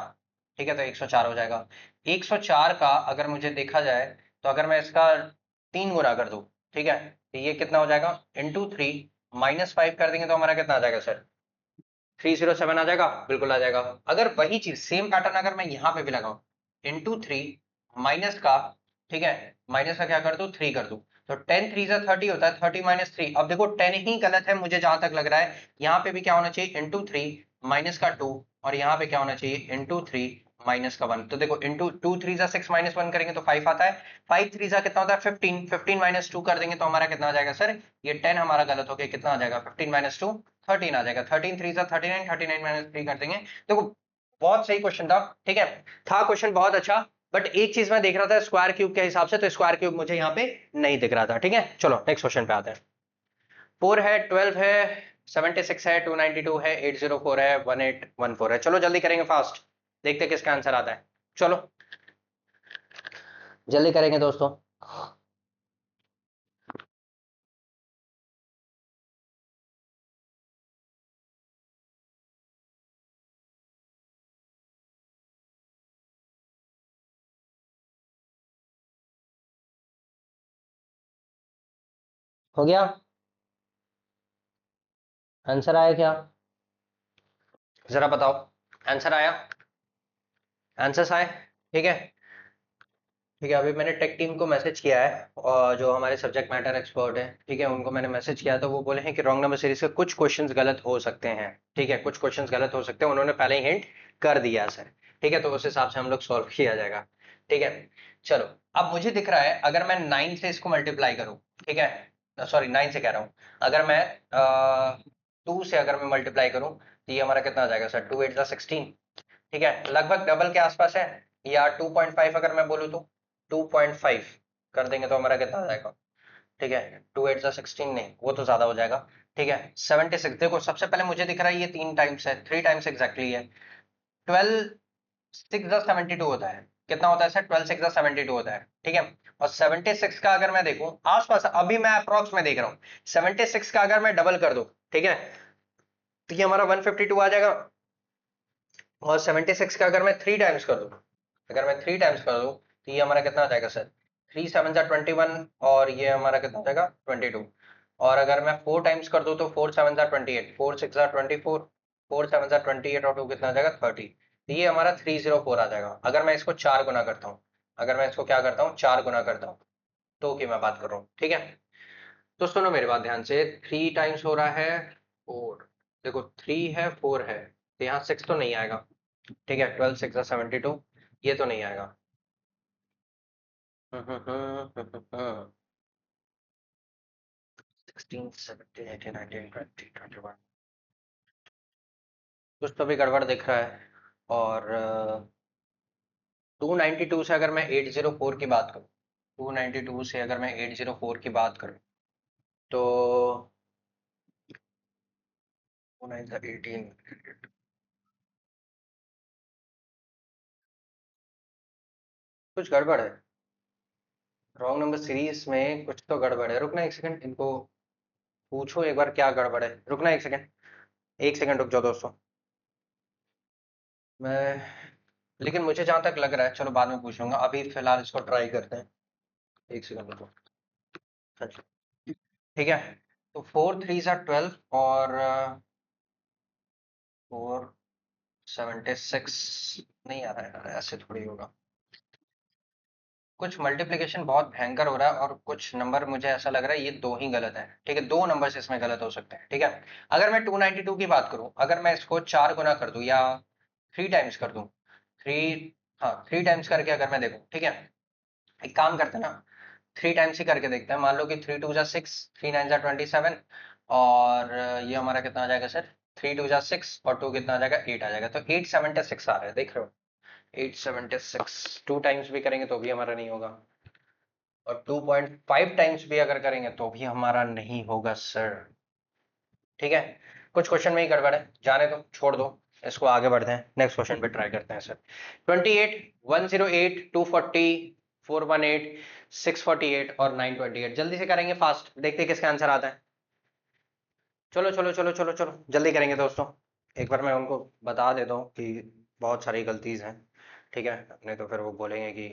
ठीक है, तो 104 हो जाएगा। 104 का अगर मुझे देखा जाए तो अगर मैं इसका 3 गुना कर दूं, ठीक है, तो ये कितना हो जाएगा, इंटू 3 -5 कर देंगे तो हमारा कितना आ जाएगा सर, 307 आ जाएगा, बिल्कुल आ जाएगा। अगर वही चीज सेम पैटर्न अगर मैं यहाँ पे भी लगाऊं, इंटू 3 माइनस का, ठीक है, माइनस का क्या कर दूं, 3 कर दूं, तो 10 3 जा 30 होता है, 30 - 3। अब देखो 10 ही गलत है मुझे जहां तक लग रहा है, यहाँ पे भी क्या होना चाहिए, इंटू 3 माइनस का 2, और यहाँ पे क्या होना चाहिए, इंटू 3 माइनस का 1। तो देखो इंटू 2 3 जा 6 -1 करेंगे तो 5 आता है, 5 3 जा कितना होता है 15, 15 - 2 कर देंगे तो हमारा कितना आ जाएगा सर, ये 10 हमारा गलत हो गया, कितना आ जाएगा 15 - 2 13 आ जाएगा, 13 3 जा 39, 39 - 3 कर देंगे। देखो बहुत सही क्वेश्चन था, ठीक है, था क्वेश्चन बहुत अच्छा, बट एक चीज मैं देख रहा था स्क्वायर क्यूब के हिसाब से, तो स्क्वायर क्यूब मुझे यहाँ पे नहीं दिख रहा था, ठीक है। चलो नेक्स्ट क्वेश्चन पे आते हैं। 4 है, 12 है, 76 है, 292 है, 804 है, 1814 है। चलो जल्दी करेंगे फास्ट, देखते किसका आंसर आता है। चलो जल्दी करेंगे दोस्तों। हो गया? आंसर आया क्या? जरा बताओ। आंसर आया? आंसर्स आए? ठीक है। ठीक है, अभी मैंने टेक टीम को मैसेज किया है, और जो हमारे सब्जेक्ट मैटर एक्सपर्ट है, ठीक है, उनको मैंने मैसेज किया, तो वो बोले हैं कि रॉन्ग नंबर सीरीज के कुछ क्वेश्चंस गलत हो सकते हैं। ठीक है, कुछ क्वेश्चंस गलत हो सकते हैं, उन्होंने पहले ही हिंट कर दिया सर। ठीक है, तो उस हिसाब से हम लोग सॉल्व किया जाएगा। ठीक है, चलो। अब मुझे दिख रहा है, अगर मैं 9 से इसको मल्टीप्लाई करूं, ठीक है, सॉरी 9 से कह रहा हूं, अगर मैं 2 से अगर मैं मल्टीप्लाई करूं, तो ये हमारा कितना आ जाएगा सर? 2 8 जा 16। ठीक है, लगभग डबल के आसपास है, या 2.5 अगर मैं बोलूँ तो 2.5 कर देंगे तो हमारा कितना आ जाएगा? ठीक है, 2 8 जा 16 नहीं, वो तो ज्यादा हो जाएगा। ठीक है, 76। देखो, सबसे पहले मुझे दिख रहा है ये 3 टाइम्स है, 3 टाइम्स एग्जैक्टली है। 12 6 जा 72 होता है। कितना होता है सर? 12 6 जा 72 होता है। ठीक है, और 76 का अगर मैं देखूं आसपास, अभी मैं अप्रोक्स में देख रहा हूँ, 76 का अगर मैं डबल कर दूं, ठीक है, तो ये हमारा 152 आ जाएगा। और 76 का अगर मैं 3 टाइम्स कर दूं, अगर मैं 3 टाइम्स कर दूं, तो ये हमारा कितना आ जाएगा सर? 3 7 जा 21, और ये हमारा कितना हो जाएगा? 22। और अगर मैं 4 टाइम्स कर दूं, तो 4 7 जा 28, 4 6 जा 24, 4 7 जा 28, और 2 कितना आ जाएगा? 30। तो ये हमारा 304 आ जाएगा। अगर मैं इसको 4 गुना करता हूँ, अगर मैं इसको क्या करता हूँ, 4 गुना करता हूँ, तो की मैं बात कर रहा हूँ। ठीक है, तो सुनो मेरी बात ध्यान से। 3 टाइम्स हो रहा है 4, देखो 3 है 4 है, तो यहाँ 6 तो नहीं आएगा। ठीक है, 12 6 72, ये तो नहीं आएगा। 16 17 18 19 20 21, कुछ तो भी गड़बड़ दिख रहा है। और 292 से अगर मैं 804 की बात करूँ, 292 से अगर मैं 804 की बात करूँ, तो 2 9 18, कुछ गड़बड़ है। रॉन्ग नंबर सीरीज में कुछ तो गड़बड़ है। रुकना एक सेकंड, इनको पूछो एक बार क्या गड़बड़ है। रुकना एक सेकंड, एक सेकंड रुक जाओ दोस्तों। मैं, लेकिन मुझे जहां तक लग रहा है, चलो बाद में पूछ लूंगा, अभी फिलहाल इसको ट्राई करते हैं। एक सेकंड रुको। अच्छा, ठीक है, तो 4 3 सा 12, और 476 नहीं आ रहा है यार, ऐसे थोड़ी होगा। कुछ मल्टीप्लिकेशन बहुत भयंकर हो रहा है, और कुछ नंबर मुझे ऐसा लग रहा है ये दो ही गलत है। ठीक है, दो नंबर इसमें गलत हो सकते हैं। ठीक है, अगर मैं 292 की बात करूं, अगर मैं इसको 4 गुना कर दूं, या 3 टाइम्स कर दूं, 3, हाँ 3 टाइम्स करके अगर मैं देखूं, ठीक है, एक काम करते हैं ना, 3 टाइम्स ही करके देखते हैं। मान लो कि 3 2 जा 6, 3 9 जा 27, और ये हमारा कितना आ जाएगा सर? 3 2 जा 6, और 2 कितना आ जाएगा? 8 आ जाएगा। तो 876 आ रहा है, देख रहे हो? 876 2 टाइम्स भी करेंगे तो भी हमारा नहीं होगा, और 2.5 टाइम्स भी अगर करेंगे तो भी हमारा नहीं होगा सर। ठीक है, कुछ क्वेश्चन में ही गड़बड़ है, जाने दो, छोड़ दो, इसको आगे बढ़ते हैं, नेक्स्ट क्वेश्चन पे ट्राई करते हैं सर। 28 108 240 418 648 और 928, जल्दी से करेंगे, फास्ट, देखते हैं किसका आंसर आता है। चलो चलो चलो चलो चलो, जल्दी करेंगे दोस्तों। एक बार मैं उनको बता देता हूँ कि बहुत सारी गलतीज हैं। ठीक है, नहीं तो फिर वो बोलेंगे कि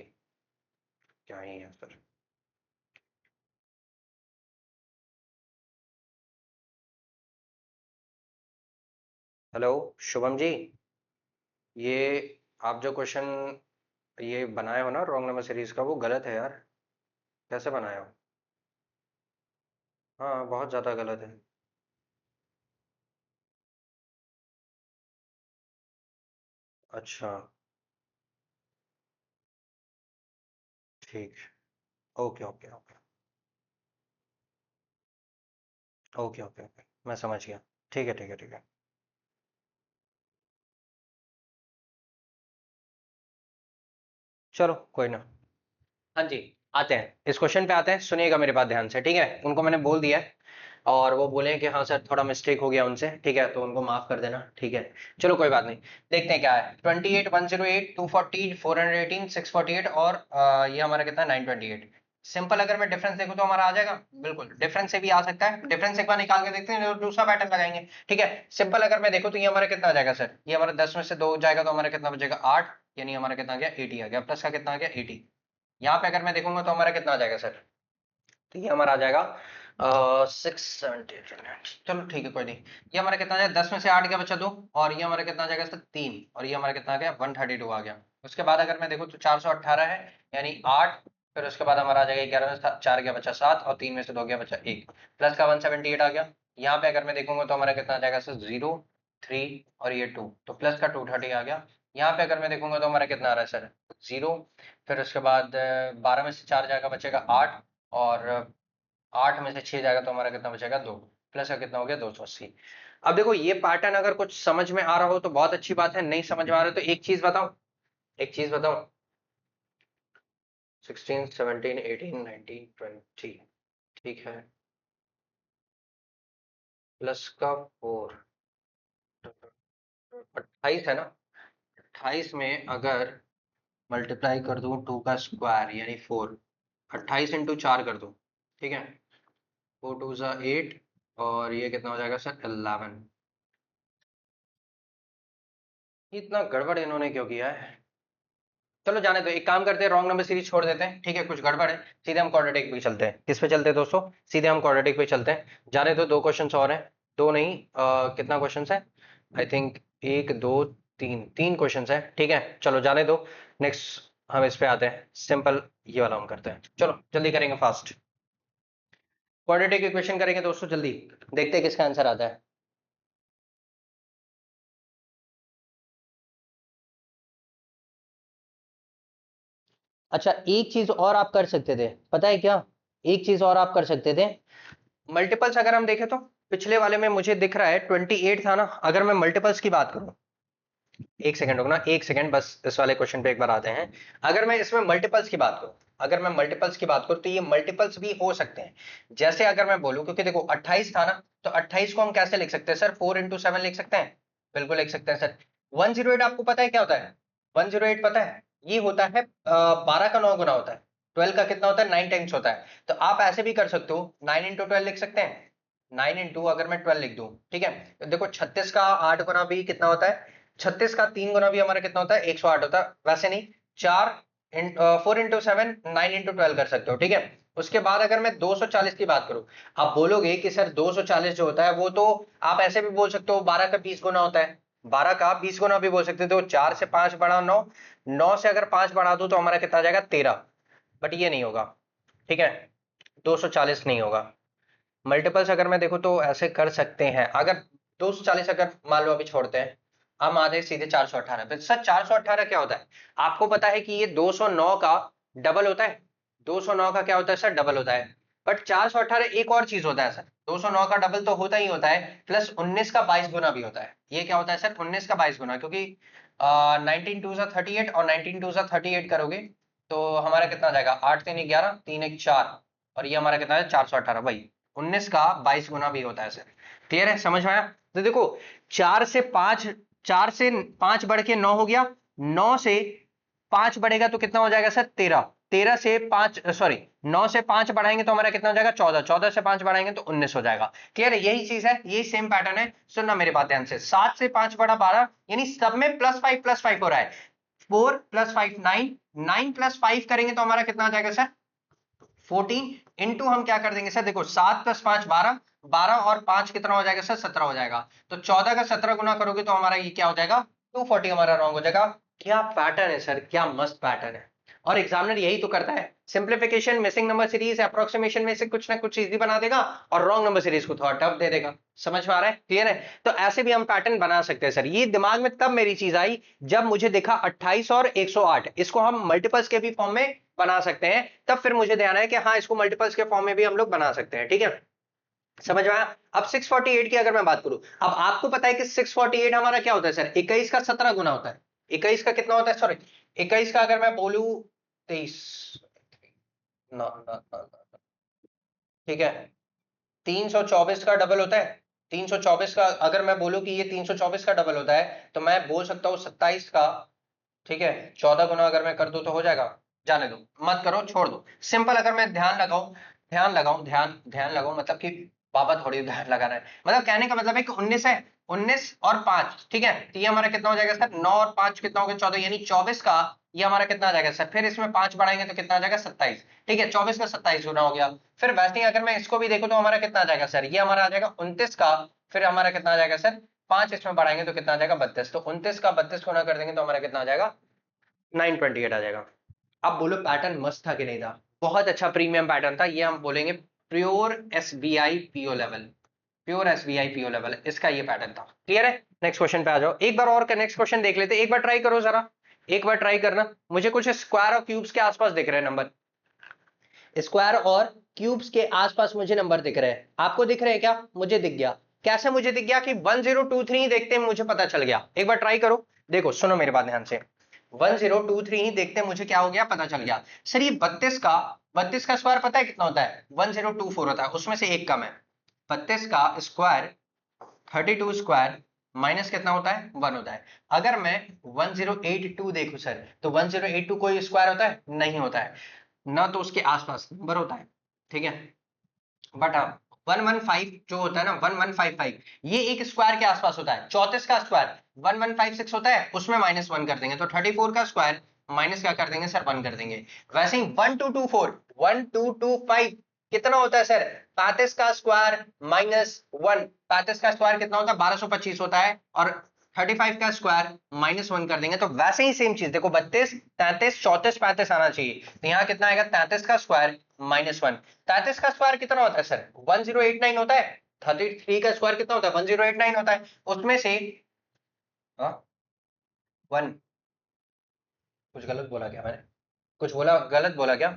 क्या ही है सर। हेलो शुभम जी, ये आप जो क्वेश्चन ये बनाए हो ना रॉन्ग नंबर सीरीज का, वो गलत है यार। कैसे बनाए हो? हाँ, बहुत ज्यादा गलत है। अच्छा, ठीक, okay okay okay, okay okay okay, मैं समझ गया। ठीक है ठीक है ठीक है, चलो कोई ना। हाँ जी, आते हैं इस क्वेश्चन पे, आते हैं, सुनिएगा मेरी बात ध्यान से। ठीक है, उनको मैंने बोल दिया है और वो बोले कि हाँ सर थोड़ा मिस्टेक हो गया उनसे, ठीक है, तो उनको माफ कर देना, ठीक है। चलो कोई बात नहीं। देखते हैं क्या है। 28, 108, 240, 418, 648 और ये हमारा कितना है 928। सिंपल अगर मैं डिफरेंस देखूं तो हमारा आ जाएगा, बिल्कुल डिफरेंस से भी आ सकता है। डिफरेंस एक बार निकाल के देखते हैं, दूसरा पैटर्न लगाएंगे, ठीक है। सिंपल अगर मैं देखूं तो ये हमारा कितना आ जाएगा सर, ये हमारा 10 में से 2 जाएगा तो हमारा कितना बचेगा 8, यानी हमारा कितना आ गया 80 आ गया, प्लस का कितना आ गया 80। यहाँ पे अगर मैं देखूंगा तो हमारा कितना आ जाएगा सर, तो ये हमारा आ जाएगा 670। चलो ठीक है कोई नहीं। ये हमारा कितना आ जाएगा, 10 में से 8 गया बचा 2, और ये हमारा कितना आ जाएगा सर 3, और ये हमारा कितना आ गया 132 आ गया। उसके बाद अगर मैं देखूँ तो 418 है, यानी 8, फिर उसके बाद हमारा आ जाएगा 11 में से 4 गया बचा 7, और 3 में से 2 गया बचा 1, प्लस का 178 आ गया। यहाँ पे अगर मैं देखूंगा तो हमारा कितना आ जाएगा सर 0, 3 और ये 2, तो प्लस का 230 आ गया। यहाँ पे अगर मैं देखूंगा तो हमारा कितना आ रहा है सर 0, फिर उसके बाद 12 में से 4 जाएगा बचेगा 8, और 8 में से 6 जाएगा तो हमारा कितना बचेगा 2, प्लस का कितना हो गया 280। अब देखो ये पैटर्न अगर कुछ समझ में आ रहा हो तो बहुत अच्छी बात है, नहीं समझ में आ रहा है तो एक चीज बताओ, एक चीज बताओ, 16, 17, 18, 19, 20, ठीक है, प्लस का 4, 28 है ना। 28 में अगर मल्टीप्लाई कर दूं 2 का स्क्वायर यानी 4, 28 इंटू 4 कर दूं, ठीक है, 4 2 जा 8, और ये कितना हो जाएगा सर 11। इतना गड़बड़ इन्होंने क्यों किया है। चलो जाने दो, एक काम करते हैं, रॉन्ग नंबर सीरीज छोड़ देते हैं, ठीक है, कुछ गड़बड़ है, सीधे हम क्वाड्रेटिक पे चलते हैं। किस पे चलते हैं दोस्तों, सीधे हम क्वाड्रेटिक पे चलते हैं। जाने दो, दो क्वेश्चंस और हैं, दो नहीं कितना क्वेश्चंस है, आई थिंक एक दो तीन, तीन क्वेश्चंस है, ठीक है, चलो जाने दो। नेक्स्ट हम इस पे आते हैं, सिंपल ये वाला हम करते हैं, चलो जल्दी करेंगे फास्ट। क्वाड्रेटिक इक्वेशन करेंगे दोस्तों, जल्दी देखते हैं किसका आंसर आता है। अच्छा एक चीज और आप कर सकते थे, पता है क्या, एक चीज और आप कर सकते थे। मल्टीपल्स अगर हम देखें तो पिछले वाले में मुझे दिख रहा है 28 था ना, अगर मैं मल्टीपल्स की बात करूं, एक सेकंड रुकना, एक सेकंड बस, इस वाले क्वेश्चन पे एक बार आते हैं। अगर मैं इसमें मल्टीपल्स की बात करूं, अगर मैं मल्टीपल्स की बात करूं तो ये मल्टीपल्स भी हो सकते हैं। जैसे अगर मैं बोलूं, क्योंकि देखो 28 था ना, तो 28 को हम कैसे लिख सकते हैं सर, 4 into 7 लिख सकते हैं, बिल्कुल लिख सकते हैं सर। 108 आपको पता है क्या होता है, 108 पता है, ये होता है 12 का 9 गुना होता है, 12 का कितना होता है 9 टाइम्स होता है। तो आप ऐसे भी कर सकते हो, 9 into 12 लिख सकते हैं, 9 into अगर मैं 12 लिख दूं, ठीक है, तो देखो 36 का 8 गुना भी कितना होता है, 36 का 3 गुना भी हमारा कितना होता है 108 होता है, वैसे नहीं, 4 4 into 7 9 into 12 कर सकते हो, ठीक है। उसके बाद अगर मैं 240 की बात करूं, आप बोलोगे कि सर 240 जो होता है वो तो आप ऐसे भी बोल सकते हो 12 का 20 गुना होता है, 12 का 20 गुना भी बोल सकते हो, तो 4 से 5 बढ़ा 9, 9 से अगर 5 बढ़ा दो तो हमारा कितना आ जाएगा 13, बट ये नहीं होगा, ठीक है, 240 नहीं होगा। मल्टीपल्स अगर मैं देखूं तो ऐसे कर सकते हैं, अगर 240 अगर मान लो अभी छोड़ते हैं, हम आते हैं सीधे 418 पे। सर 418 क्या होता है, आपको पता है कि ये 209 का डबल होता है, 209 का क्या होता है सर डबल होता है, बट 418 एक और चीज होता है सर, 209 का डबल तो होता ही होता है, प्लस 19 का 22 गुना भी होता है। ये क्या होता है सर 19 का 22 गुना, क्योंकि 19 2 जा 38 और 19 2 जा 38 करोगे तो हमारा कितना आ जाएगा, 8 3 11 3 1 4, और ये हमारा कितना है 418, भाई 19 का 22 गुना भी होता है सर। क्लियर है, समझ में आया। तो देखो 4 से 5, 4 से 5 बढ़ के 9 हो गया, 9 से 5 बढ़ेगा तो कितना हो जाएगा सर 13, 13 से 5 सॉरी 9 से 5 बढ़ाएंगे तो हमारा कितना हो जाएगा 14, 14 से 5 बढ़ाएंगे तो 19 हो जाएगा। क्लियर है, यही चीज है, यही सेम पैटर्न है। सुनना मेरे बात ध्यान से, 7 से 5 बढ़ा 12, यानी सब में प्लस 5 हो रहा है, 4 + 5 9, 9 + 5 करेंगे तो हमारा कितना आ जाएगा सर 14, इंटू हम क्या कर देंगे सर, देखो 7 + 5 12, 12 और 5 कितना हो जाएगा सर 17 हो जाएगा, तो 14 का 17 गुना करोगे तो हमारा ये क्या हो जाएगा 240, हमारा रॉन्ग हो जाएगा। क्या पैटर्न है सर, क्या मस्त पैटर्न है, और एग्जामिनर यही तो करता है, simplification, missing number series, approximation में से कुछ ना कुछ इजी बना देगा और रॉन्ग नंबर सीरीज को थोड़ा टफ दे देगा। समझ में आ रहा है, क्लियर है। तो ऐसे भी हम पैटर्न बना सकते हैं सर। ये दिमाग में तब मेरी चीज आई जब मुझे देखा 28 और 108, इसको हम मल्टीपल्स के भी फॉर्म में बना सकते हैं, तब फिर मुझे ध्यान है कि हाँ इसको मल्टीपल्स के फॉर्म में भी हम लोग बना सकते हैं, ठीक है, समझ में आया। अब 648 की अगर मैं बात करूं, अब आपको पता है कि 648 हमारा क्या होता है सर, 21 का 17 गुना होता है, 21 का कितना होता है, सॉरी 21 का अगर मैं बोलूं 23, ना, ठीक है, 324 का डबल होता है। 324 का अगर मैं बोलूं कि ये 324 का डबल होता है तो मैं बोल सकता हूँ 27 का, ठीक है, 14 गुना अगर मैं कर दूं तो हो जाएगा। जाने दो, मत करो, छोड़ दो। सिंपल अगर मैं ध्यान लगाऊं मतलब कि बाबा थोड़ी ध्यान लगाना है, मतलब कहने का मतलब है कि 19 है, 19 और 5, ठीक है, तो ये हमारा कितना हो जाएगा सर, 9 और 5 कितना हो गया, 14, यानी 24 का ये हमारा कितना आ जाएगा सर, फिर इसमें 5 बढ़ाएंगे तो कितना आ जाएगा, 27, ठीक है, 24 का 27 गुना हो गया। फिर वैसे ही अगर मैं इसको भी देखूं तो हमारा कितना आ जाएगा सर, ये हमारा आ जाएगा 29 का, फिर हमारा कितना आ जाएगा सर, 5 इसमें बढ़ाएंगे तो कितना आ जाएगा, 32, तो 29 का 32 गुना कर देंगे तो हमारा कितना आ जाएगा, 928 आ जाएगा। अब बोलो पैटर्न मस्त था कि नहीं था, बहुत अच्छा प्रीमियम पैटर्न था, ये हम बोलेंगे pure SBI PO level, pure SBI PO level, इसका ये पैटर्न था। क्लियर है? नेक्स्ट क्वेश्चन पे आ जाओ, एक बार और नेक्स्ट क्वेश्चन देख लेते, एक बार ट्राई करो जरा, एक बार ट्राई करना, मुझे कुछ स्क्वायर और क्यूब्स के आसपास दिख रहे हैं नंबर, स्क्वायर और क्यूब्स के आसपास मुझे नंबर दिख रहे हैं, आपको दिख रहे हैं क्या? मुझे दिख गया। कैसे मुझे दिख गया कि 1023 देखते मुझे पता चल गया, एक बार ट्राई करो, देखो सुनो मेरी बात ध्यान से, 1023 ही देखते मुझे क्या हो गया, पता चल गया। सर ये 32 का स्क्वायर पता है कितना होता है, 1024 होता है, उसमें से एक कम है, 32 का स्क्वायर 32 स्क्वायर माइनस कितना होता है, 1 होता है। अगर मैं 1082 देखूं सर, तो 1082 कोई स्क्वायर होता है, नहीं होता है, ना तो उसके आसपास नंबर होता है, ठीक है, बट हाँ 115 जो होता है ना, 1155 ये एक स्क्वायर के आसपास होता है, 34 का स्क्वायर 1156 होता है, उसमें -1 कर देंगे तो 34 का स्क्वायर माइनस क्या कर देंगे सर, 1 कर देंगे। वैसे ही 1225 कितना होता है सर, 35 का स्क्वायर -1, 35 का स्क्वायर कितना होता है, 1225 होता है, और 35 का स्क्वायर -1 कर देंगे तो वैसे ही सेम चीज देखो, 32 33 34 35 आना चाहिए, तो यहाँ कितना आएगा, 33 का स्क्वायर -1, 33 का स्क्वायर कितना होता है सर, 1089 होता है, 33 का स्क्वायर कितना होता है, 1089 होता है, उसमें से 1, कुछ गलत बोला क्या मैंने, कुछ बोला गलत बोला क्या,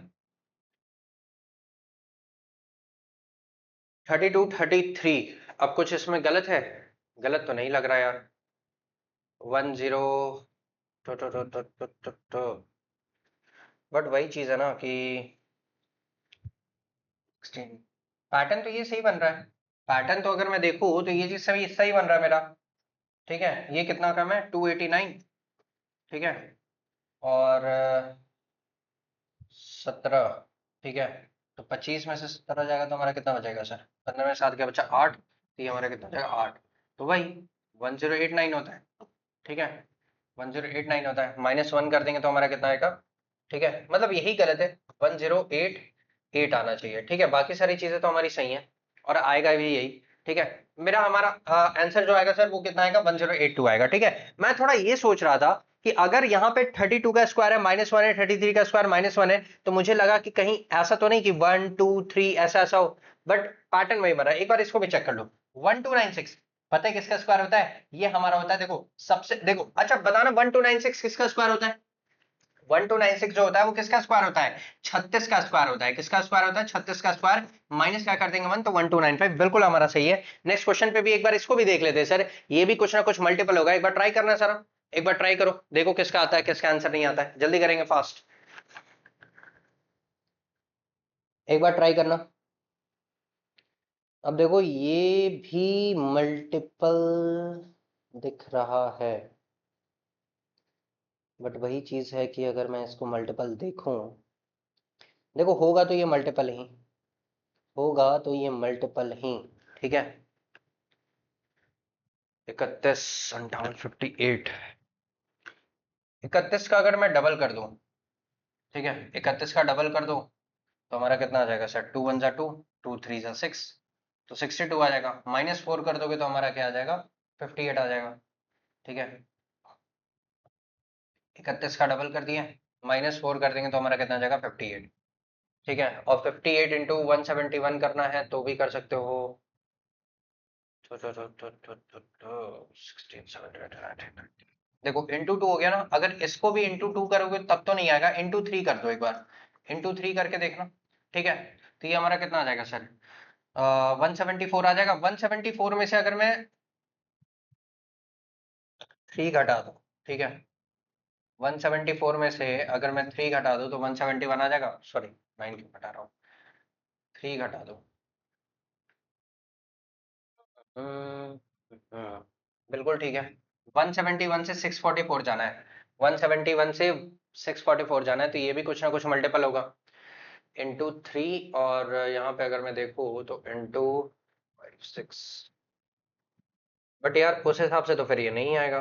32 33, अब कुछ इसमें गलत है, गलत तो नहीं लग रहा यार, 10 तो बट वही चीज है ना कि 16 पैटर्न तो ये सही बन रहा है, पैटर्न तो अगर मैं देखूं तो ये चीज सही सही बन रहा है मेरा, ठीक है, ये कितना कम है, 289, ठीक है, और 17, ठीक है, तो 25 में से 17 जाएगा तो हमारा कितना बचेगा सर, 15 में 7 क्या बचा, 8, तो ये हमारा कितना हो जाएगा, 8, तो वही 1089 होता है, ठीक है, 1089 होता है, -1 कर देंगे तो हमारा कितना आएगा, ठीक है, मतलब यही गलत है, 1088 आना चाहिए, ठीक है, बाकी सारी चीजें तो हमारी सही हैं और आएगा भी यही, ठीक है, मेरा हमारा आंसर जो आएगा सर वो कितना आएगा, 1082 आएगा, ठीक है। मैं थोड़ा ये सोच रहा था कि अगर यहाँ पे 32 का स्क्वायर है -1 है, 33 का स्क्वायर -1 है, तो मुझे लगा कि कहीं ऐसा तो नहीं कि 1 2 3 ऐसा ऐसा हो, बट पैटर्न वही बना, एक बार इसको भी चेक कर लो, 1296 पता है किसका स्क्वायर होता है, ये हमारा होता है, देखो सबसे देखो, अच्छा बताना 1296 किसका स्क्वायर होता है, 1296 जो होता है वो किसका स्क्वायर होता है, 36 का स्क्वायर होता है, किसका स्क्वायर होता है, 36 का स्क्वायर माइनस क्या कर देंगे 1, तो 1295, बिल्कुल हमारा सही है। नेक्स्ट क्वेश्चन पे भी एक बार इसको भी देख लेते हैं सर, ये भी कुछ ना कुछ मल्टीपल होगा, एक बार ट्राई करना सर, एक बार ट्राई करो, देखो किसका आता है किसका आंसर नहीं आता है, जल्दी करेंगे फास्ट, एक बार ट्राई करना। अब देखो ये भी मल्टीपल दिख रहा है, बट वही चीज है कि अगर मैं इसको मल्टीपल देखूं, देखो होगा तो ये मल्टीपल ही होगा, तो ये मल्टीपल ही, ठीक है, 31 58 58, 31 का अगर मैं डबल कर दूं, ठीक है, 31 का डबल कर दो तो हमारा कितना आ जाएगा सर, 2 1 जा 2, 2 3 जा 6, तो 62 आ जाएगा, -4 कर दोगे तो हमारा क्या आ जाएगा, 58 आ जाएगा, ठीक है, 31 का डबल कर दिया, -4 कर देंगे तो हमारा कितना आ जाएगा, 58, ठीक है, और 58 इंटू 171 करना है तो भी कर सकते हो, 16 17 देखो इंटू 2 हो गया ना, अगर इसको भी इंटू 2 करोगे तब तो नहीं आएगा, इंटू 3 कर दो एक बार, इंटू 3 करके देखना, ठीक है, तो ये हमारा कितना आ जाएगा सर, 174 आ जाएगा, 174 में से अगर मैं 3 घटा दूं, ठीक है, 174 में से अगर मैं 3 घटा दूं तो 171 आ जाएगा, सॉरी 9 क्यों घटा रहा हूँ, 3 घटा दो, बिल्कुल ठीक है। 171 से 644 जाना है, 171 से 644 जाना है, तो ये भी कुछ ना कुछ मल्टीपल होगा इंटू 3, और यहाँ पे अगर मैं देखूँ तो इंटू 5 6, बट यार उस हिसाब से तो फिर ये नहीं आएगा।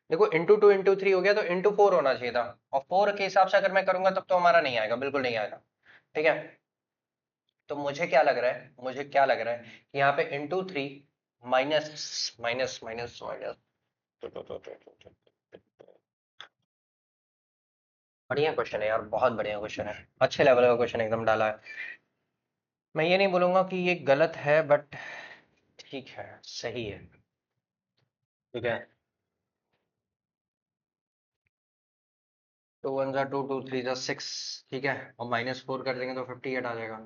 देखो इंटू 2 इंटू 3 हो गया, तो इंटू 4 होना चाहिए था, और 4 के हिसाब से अगर मैं करूंगा तब तो हमारा नहीं आएगा, बिल्कुल नहीं आएगा। ठीक है, तो मुझे क्या लग रहा है, मुझे क्या लग रहा है कि यहाँ पे into 3 minus minus minus minus, बढ़िया क्वेश्चन है यार, बहुत बढ़िया क्वेश्चन है, अच्छे लेवल का क्वेश्चन एकदम डाला है। मैं ये नहीं बोलूंगा कि ये गलत है, बट ठीक है, सही है। ठीक है, 2 1 2 2 3 6, ठीक है, और -4 कर देंगे तो 58 आ जाएगा।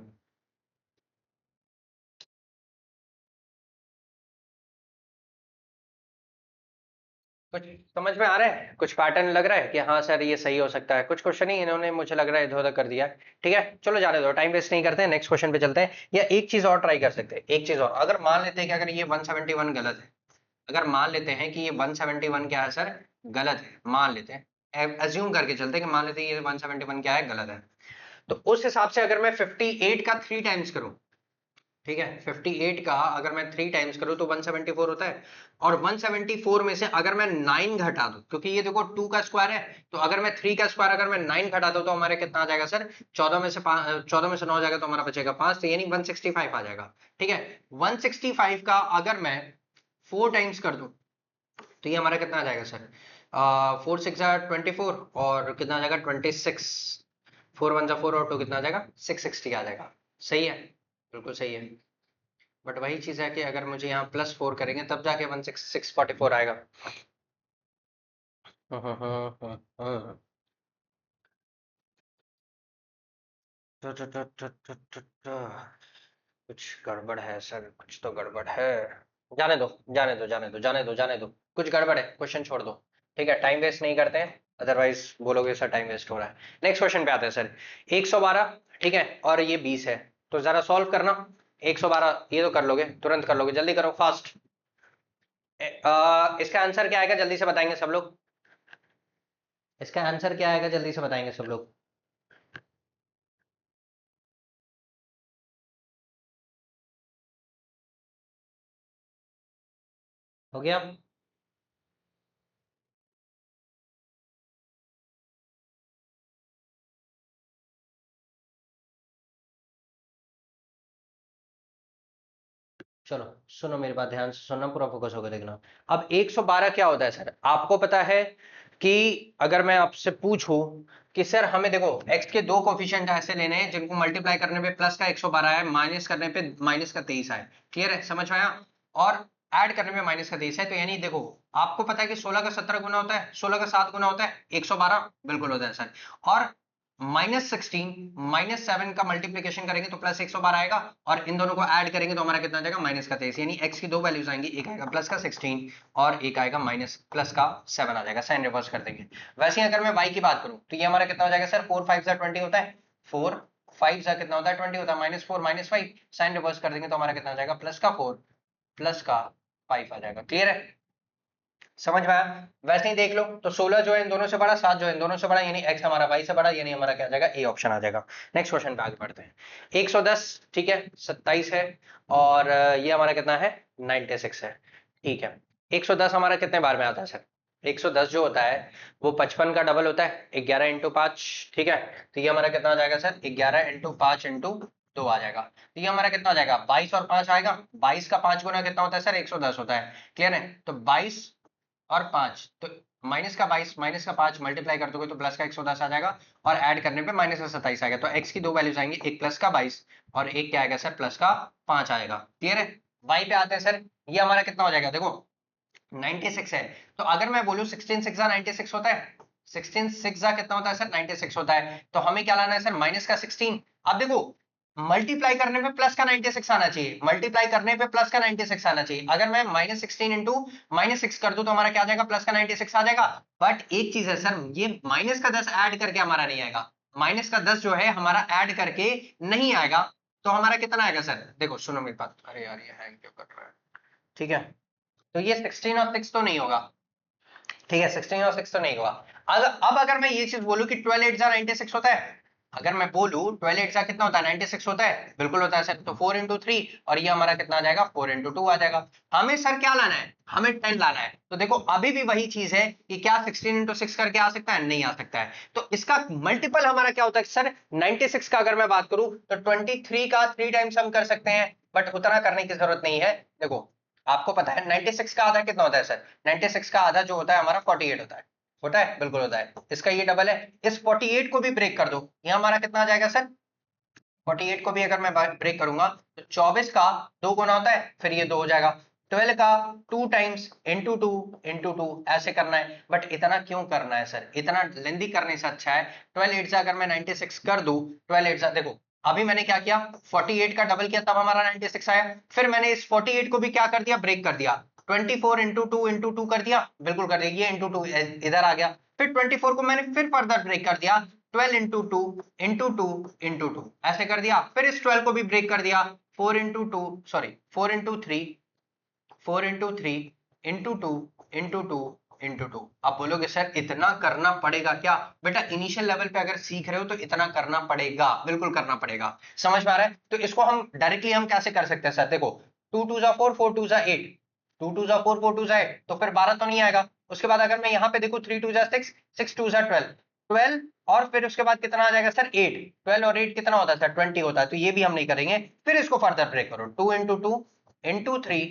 कुछ समझ में आ रहा है, कुछ पैटर्न लग रहा है कि हाँ सर ये सही हो सकता है, कुछ क्वेश्चन ही इन्होंने मुझे लग रहा है इधर उधर कर दिया है। ठीक है, चलो जाने दो, टाइम वेस्ट नहीं करते हैं, नेक्स्ट क्वेश्चन पे चलते हैं। या एक चीज और ट्राई कर सकते हैं, एक चीज और, अगर मान लेते हैं कि अगर ये 171 गलत है, अगर मान लेते हैं कि ये 171 क्या है सर, गलत है, मान लेते हैं, अज्यूम करके चलते हैं कि मान लेते हैं ये 171 क्या है, गलत है, तो उस हिसाब से अगर मैं 58 का 3 टाइम्स करूं, ठीक है, 58 का अगर मैं 3 टाइम्स करूं तो 174 होता है, और 174 में से अगर मैं 9 घटा दूं, क्योंकि ये देखो 2 का स्क्वायर है, तो अगर मैं 3 का स्क्वायर अगर मैं 9 घटा दूं तो हमारे कितना आ जाएगा सर, 14 में से 14 में से 9 जाएगा तो हमारा बचेगा 5, तो यानी 165 आ जाएगा। ठीक है, 165 का अगर मैं 4 टाइम्स कर दूं तो ये हमारा कितना आ जाएगा सर, 4 6 24, और कितना आ जाएगा 26, 4 1 4 और 2 कितना आ जाएगा 660 आ जाएगा। सही है, बिल्कुल सही है, बट वही चीज है कि अगर मुझे यहाँ +4 करेंगे तब जाके 16644 आएगा। कुछ गड़बड़ है सर, कुछ तो गड़बड़ है, जाने दो जाने दो जाने दो जाने दो जाने दो, कुछ गड़बड़ है, क्वेश्चन छोड़ दो। ठीक है, टाइम वेस्ट नहीं करते हैं, अदरवाइज बोलोगे सर टाइम वेस्ट हो रहा है। नेक्स्ट क्वेश्चन पे आते हैं सर, 112, ठीक है, और ये 20 है, तो जरा सॉल्व करना। 112 ये तो कर लोगे, तुरंत कर लोगे, जल्दी करो फास्ट। इसका आंसर क्या आएगा जल्दी से बताएंगे सब लोग, इसका आंसर क्या आएगा जल्दी से बताएंगे सब लोग। हो गया, चलो सुनो मेरी बात ध्यान से सुनना, पूरा फोकस होकर देखना। अब 112 क्या होता है सर, आपको पता है कि अगर मैं आपसे पूछूं कि सर हमें देखो x के दो कोफिशिएंट ऐसे लेने हैं जिनको मल्टीप्लाई करने पे प्लस का 112 है, माइनस करने पे माइनस का 23 है, क्लियर है, समझ में आया, और ऐड करने में माइनस का 23 है, तो यानी देखो आपको पता है कि 16 का 17 गुना होता है, 16 का 7 गुना होता है 112, बिल्कुल होता है सर, और -16 -7 का मल्टीप्लीकेशन करेंगे तो +112 आएगा, और इन दोनों को ऐड करेंगे तो हमारा कितना आ जाएगा -23, यानी x की दो वैल्यूज आएंगी, एक आएगा +16 और एक आएगा +7 आ जाएगा, साइन रिवर्स कर देंगे। वैसे ही अगर मैं y की बात करूं तो ये हमारा कितना हो जाएगा सर, 4 5 20 होता है, 4 5 कितना होता है 20 होता है, -4 -5, साइन रिवर्स कर देंगे तो हमारा कितना आ जाएगा, +4 +5 आ जाएगा, क्लियर है, समझ में आया। वैसे ही देख लो तो 16 जो है इन दोनों से बड़ा, 7 जो है इन दोनों से बड़ा, यानी x हमारा y से बड़ा, यानी हमारा क्या आ जाएगा, ए ऑप्शन आ जाएगा। नेक्स्ट क्वेश्चन पे आगे बढ़ते हैं। 110, ठीक है, 27 है, और ये हमारा कितना है 96 है। ठीक है, 110 हमारा कितने बार में आता है सर, 110 जो होता है वो 55 का डबल होता है, 11 इंटू 5, ठीक है, तो ये हमारा कितना आ जाएगा सर, 11 इंटू 5 इंटू 2 आ जाएगा, तो ये हमारा कितना आ जाएगा 22 और 5 आएगा, 22 का 5 गुना कितना होता है सर, 110 होता है, क्लियर है, तो 22 और 5, तो -22 -5 मल्टीप्लाई कर दोगे तो प्लस का 110 आ जाएगा, और ऐड करने पे -27 आएगा, तो x की दो वैल्यूज आएंगी, एक प्लस का 22 और एक क्या आएगा सर, प्लस का 5 आएगा, क्लियर है। y पे आते हैं सर, ये हमारा कितना हो जाएगा, देखो 96 है, तो अगर मैं बोलूं 16 6 96 होता है, 16 6 कितना होता है सर, 96 होता है, तो हमें क्या लाना है सर, माइनस का 16, अब देखो मल्टीप्लाई करने पे प्लस का 96 आना चाहिए, मल्टीप्लाई करने पे प्लस का 96 आना चाहिए, अगर मैं -16 इंटू -6 कर दूं तो हमारा क्या आ जाएगा, प्लस का 96 आ जाएगा, बट एक चीज है सर, ये -10 ऐड करके हमारा नहीं आएगा, -10 जो है हमारा ऐड करके नहीं आएगा, तो हमारा कितना आएगा सर, देखो सुनो मेरी बात, अरे यार ये हैंग क्यों कर रहा है, ठीक है। तो ये 16 और 6 तो नहीं होगा, ठीक है, 16 और 6 तो नहीं होगा। अब अगर मैं ये चीज बोलूं कि 12 8 96 होता है, अगर मैं बोलूं 12 8 कितना होता है, 96 होता है, बिल्कुल होता है सर। तो 4 इंटू 3 और ये हमारा कितना आ जाएगा, 4 इंटू 2 आ जाएगा। हमें सर क्या लाना है, हमें 10 लाना है। तो देखो अभी भी वही चीज है कि क्या 16 इंटू 6 करके आ सकता है, नहीं आ सकता है। तो इसका मल्टीपल हमारा क्या होता है सर, 96 का अगर मैं बात करूं तो 23 का 3 टाइम्स हम कर सकते हैं, बट उतना करने की जरूरत नहीं है। देखो आपको पता है 96 का आधा कितना होता है सर, 96 का आधा जो होता है हमारा 48 होता है, बिल्कुल होता है। इसका ये डबल है, इस 48 को भी ब्रेक कर दो, ये हमारा कितना आ जाएगा सर, 48 को भी अगर मैं ब्रेक करूंगा तो 24 का 2 गुना होता है, फिर ये 2 हो जाएगा। 12 का 2 टाइम्स इंटू टू ऐसे करना है। बट इतना क्यों करना है सर, इतना लेंदी करने से अच्छा है 12 8 अगर मैं 96 कर दूं, 12 8 देखो अभी मैंने क्या किया, 48 का डबल किया तब हमारा 96 आया। फिर मैंने इस 48 को भी क्या कर दिया, ब्रेक कर दिया, 24 इंटू टू कर दिया, बिल्कुल कर दिया, ये इंटू टू इधर आ गया। फिर 24 को मैंने फिर फर्दर ब्रेक कर दिया, 12 इंटू टू ऐसे कर दिया। फिर इस 12 को भी ब्रेक कर दिया, 4 into two sorry 4 into three, 4 into three into two into two into two. आप बोलोगे सर इतना करना पड़ेगा क्या, बेटा इनिशियल लेवल पे अगर सीख रहे हो तो इतना करना पड़ेगा, बिल्कुल करना पड़ेगा। समझ में आ रहा है। तो इसको हम डायरेक्टली हम कैसे कर सकते हैं सर, देखो 2 2 जा 4 4 2 जा 8, 2 2 जा 4 4 2 जा 8, तो फिर 12 तो नहीं आएगा। उसके बाद अगर मैं यहाँ पे देखूं 3 2 जा 6 6 2 जा 12 12, और फिर उसके बाद कितना आ जाएगा सर 8, 12 और 8 कितना होता है सर 20 होता है। तो ये भी हम नहीं करेंगे। फिर इसको फर्दर ब्रेक करो, 2 into two into three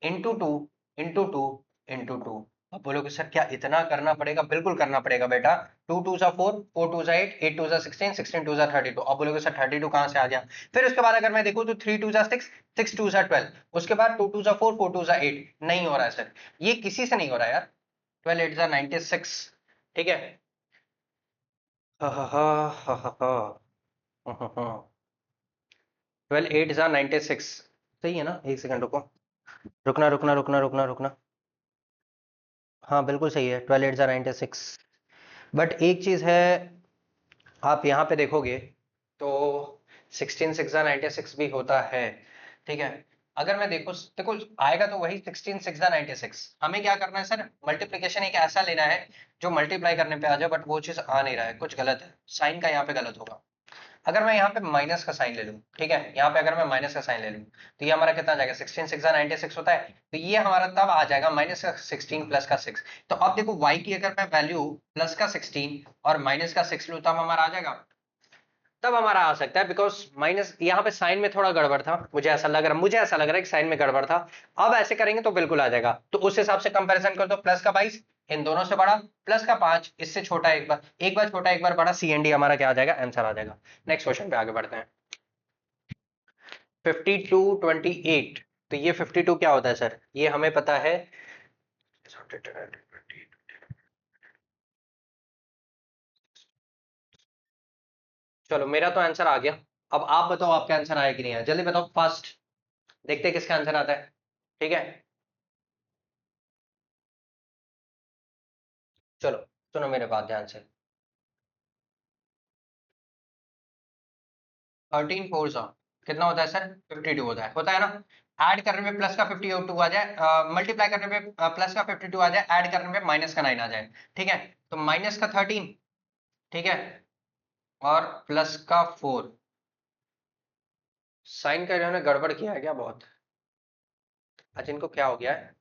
into two into two into two. अब बोलोगे सर क्या इतना करना पड़ेगा, बिल्कुल करना पड़ेगा बेटा। 2 2 जा 4 4 2 जा 8 8 2 जा 16 16 2 जा 32। अब बोलोगे सर 32 कहां से आ गया। फिर उसके बाद अगर मैं देखूं तो 3 2 जा 6 6 2 जा 12, उसके बाद 2 2 जा 4 4 2 जा 8। नहीं हो रहा है सर, ये किसी से नहीं हो रहा है यार। 12 8 जा 96, ठीक है। हा हा हा हा हा हा। 12 8 जा 96, सही है ना, एक सेकंड रुको, रुकना। हाँ बिल्कुल सही है, 12 8 जा 96। बट एक चीज है, आप यहाँ पे देखोगे तो 16 6 जा 96 भी होता है, ठीक है। अगर मैं देखो देखो आएगा तो वही 16 6 जा 96। हमें क्या करना है सर, मल्टीप्लीकेशन एक ऐसा लेना है जो मल्टीप्लाई करने पे आ जाए, बट वो चीज आ नहीं रहा है, कुछ गलत है, साइन का यहाँ पे गलत होगा। अगर मैं यहाँ पे माइनस का साइन ले लूं, ठीक है, यहाँ पे अगर मैं माइनस का साइन ले लूं तो ये हमारा कितना आ जाएगा, 16 6 96 होता है। तो ये हमारा तब आ जाएगा माइनस का 16 प्लस का 6। तो अब देखो y की अगर मैं वैल्यू प्लस का 16 और माइनस का 6 लूं तब हमारा आ जाएगा, तब हमारा आ सकता है। बिकॉज माइनस यहाँ पे साइन में थोड़ा गड़बड़ था, मुझे ऐसा लग रहा है कि साइन में गड़बड़ था। अब ऐसे करेंगे तो बिल्कुल आ जाएगा। तो उस हिसाब से कंपैरिजन कर दो, प्लस का 22 इन दोनों से बड़ा, प्लस का 5 इससे छोटा, एक बार छोटा एक बार बड़ा, सी एंड डी हमारा क्या आ जाएगा, आंसर आ जाएगा। नेक्स्ट क्वेश्चन पे आगे बढ़ते हैं। 52 28, तो ये 52 क्या होता है सर, ये हमें पता है। चलो मेरा तो आंसर आ गया, अब आप बताओ आपका आंसर आया कि नहीं आया, जल्दी बताओ फास्ट, देखते हैं किसका आंसर आता है, ठीक है। चलो सुनो मेरे बात ध्यान से, 13 फोर सा कितना होता है सर, 52 होता है ना। ऐड करने में प्लस का 52 आ जाए, मल्टीप्लाई करने में प्लस का 52 आ जाए, ऐड करने में माइनस का 9 आ जाए, ठीक है। तो माइनस का 13, ठीक है, और प्लस का 4। साइन का इन्होंने गड़बड़ किया है क्या बहुत, आज इनको क्या हो गया है,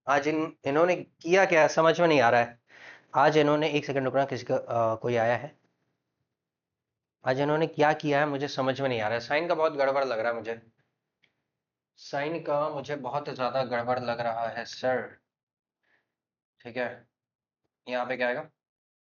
आज इन्होंने किया क्या है, समझ में नहीं आ रहा है। आज इन्होंने, एक सेकंड रुकना, किसी का कोई आया है, आज इन्होंने क्या किया है मुझे समझ में नहीं आ रहा है। साइन का बहुत गड़बड़ लग रहा है मुझे, साइन का मुझे बहुत ज्यादा गड़बड़ लग रहा है सर, ठीक है। यहाँ पे क्या आएगा,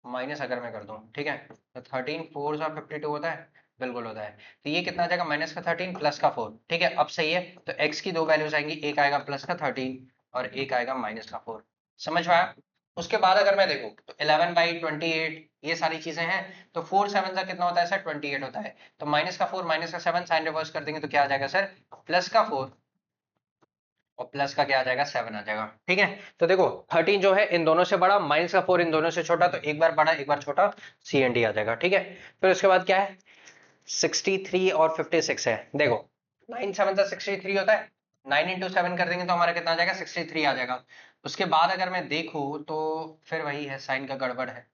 माइनस अगर मैं कर दूं, ठीक है, तो 13 4 सा 52 होता है, बिल्कुल होता है। तो ये कितना आ जाएगा, माइनस का 13 प्लस का 4, ठीक है। अब सही है, तो x की दो वैल्यूज आएंगी, एक आएगा प्लस का 13 और एक आएगा माइनस का 4। समझ में आया। उसके बाद अगर मैं देखूं तो 11/28 ये सारी चीजें हैं। तो 4 7 का कितना होता है सर, 28 होता है। तो माइनस का 4 माइनस का 7 साइन रिवर्स कर देंगे तो क्या आ जाएगा सर, प्लस का 4 और प्लस का क्या आ जाएगा, 7 आ जाएगा, ठीक है। तो देखो 13 जो है इन दोनों से बड़ा, माइनस का 4 इन दोनों से छोटा, तो एक बार बड़ा एक बार छोटा, सी एंड डी आ जाएगा, ठीक है। फिर उसके बाद क्या है, 63 और 56 है। देखो 9 7 63 होता है, 9 इंटू 7 कर देंगे तो हमारा कितना आ जाएगा 63 आ जाएगा। उसके बाद अगर मैं देखूँ तो फिर वही है, साइन का गड़बड़ है,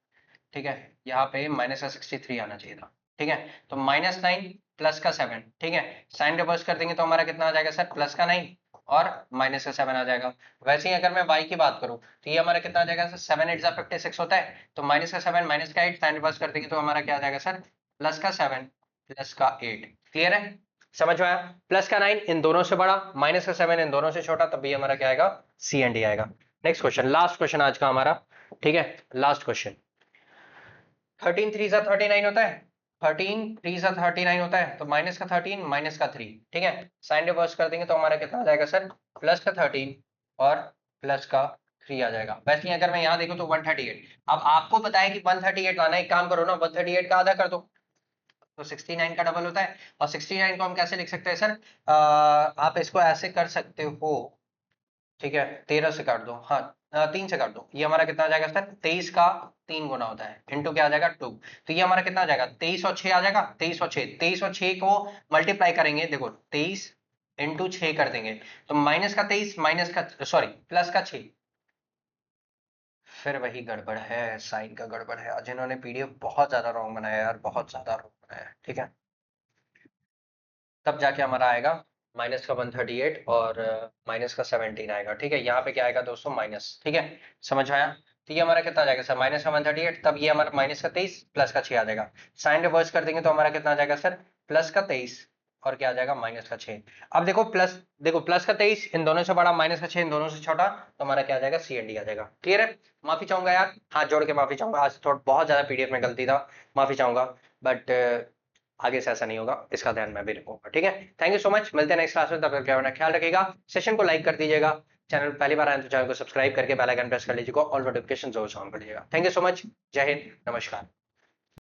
ठीक है, यहाँ पे माइनस का 63 आना चाहिए था, ठीक है, तो -9 प्लस का 7, ठीक है, साइन रिवर्स कर देंगे तो हमारा कितना आ जाएगा सर, प्लस का 9 और माइनस का 7 आ जाएगा। वैसे ही अगर मैं y की बात करूं तो ये हमारा कितना आ जाएगा सर, 7 8 56 होता है, तो माइनस का 7 माइनस का 8 साइन रिवर्स कर देंगे तो हमारा क्या आ जाएगा सर, प्लस का 7 प्लस का 8। क्लियर है, समझ में आया? प्लस का 9 इन दोनों से बड़ा, माइनस का 7 इन दोनों से छोटा, तब भी हमारा क्या आएगा, सी एंड डी आएगा। नेक्स्ट क्वेश्चन, लास्ट क्वेश्चन आज का हमारा, ठीक है, लास्ट क्वेश्चन। 13 3 सा 39 होता है, 13 3 सा 39 होता है, तो माइनस का 13 माइनस का 3, ठीक है, साइन रिवर्स कर देंगे तो हमारा कितना आ जाएगा सर, प्लस का 13 और प्लस का 3 आ जाएगा। वैसे ही अगर मैं यहाँ देखूं तो 138, अब आपको पता है कि 138 लाना है, एक काम करो ना, 138 का आधा कर दो तो 69 का डबल होता है, और 69 को हम कैसे लिख सकते हैं सर, आप इसको ऐसे कर सकते हो, ठीक है, 13 से काट दो, हाँ 3 से काट दो, ये हमारा कितना आ जाएगा सर, 23 का 3 गुना होता है, इंटू क्या आ जाएगा 2, तो ये हमारा कितना आ जाएगा, 23 और 6 आ जाएगा, 23 और 6, 23 और 6 को मल्टीप्लाई करेंगे, देखो 23 इंटू 6 कर देंगे तो माइनस का 23 माइनस का सॉरी प्लस का 6, फिर वही गड़बड़ है, साइन का गड़बड़ है, आज इन्होंने पीडीएफ बहुत ज्यादा रॉन्ग बनाया यार, बहुत ज्यादा रॉन्ग बनाया है, ठीक है, तब जाके हमारा आएगा माइनस का 138 और माइनस का 17 आएगा, ठीक है, यहाँ पे क्या आएगा दोस्तों, माइनस, ठीक है, समझ आया? तो ये हमारा कितना आ जाएगा सर, माइनस का 138, तब ये हमारा माइनस का 23 प्लस का 6 आ जाएगा, साइन रिवर्स कर देंगे तो हमारा कितना आ जाएगा सर, प्लस का 23 और क्या आ जाएगा, माइनस का 6। अब देखो प्लस, देखो प्लस का 23 इन दोनों से बड़ा, माइनस का 6 इन दोनों से छोटा, तो हमारा क्या आ जाएगा, सी एंड डी आ जाएगा। क्लियर है? माफी चाहूंगा यार, हाथ जोड़ के माफी चाहूंगा, आज थोड़ा बहुत ज्यादा पीडीएफ में गलती था, माफी चाहूंगा, बट आगे से ऐसा नहीं होगा, इसका ध्यान मैं भी रखूंगा, ठीक है। थैंक यू सो मच, मिलते हैं नेक्स्ट क्लास में, तब तक अपना ख्याल रखिएगा, सेशन को लाइक कर दीजिएगा, चैनल पहली बार आए तो चैनल को सब्सक्राइब करके बेल आइकन प्रेस कर लीजिएगा, ऑल नोटिफिकेशन जरूर ऑन कर लीजिएगा। थैंक यू सो मच, जय हिंद, नमस्कार।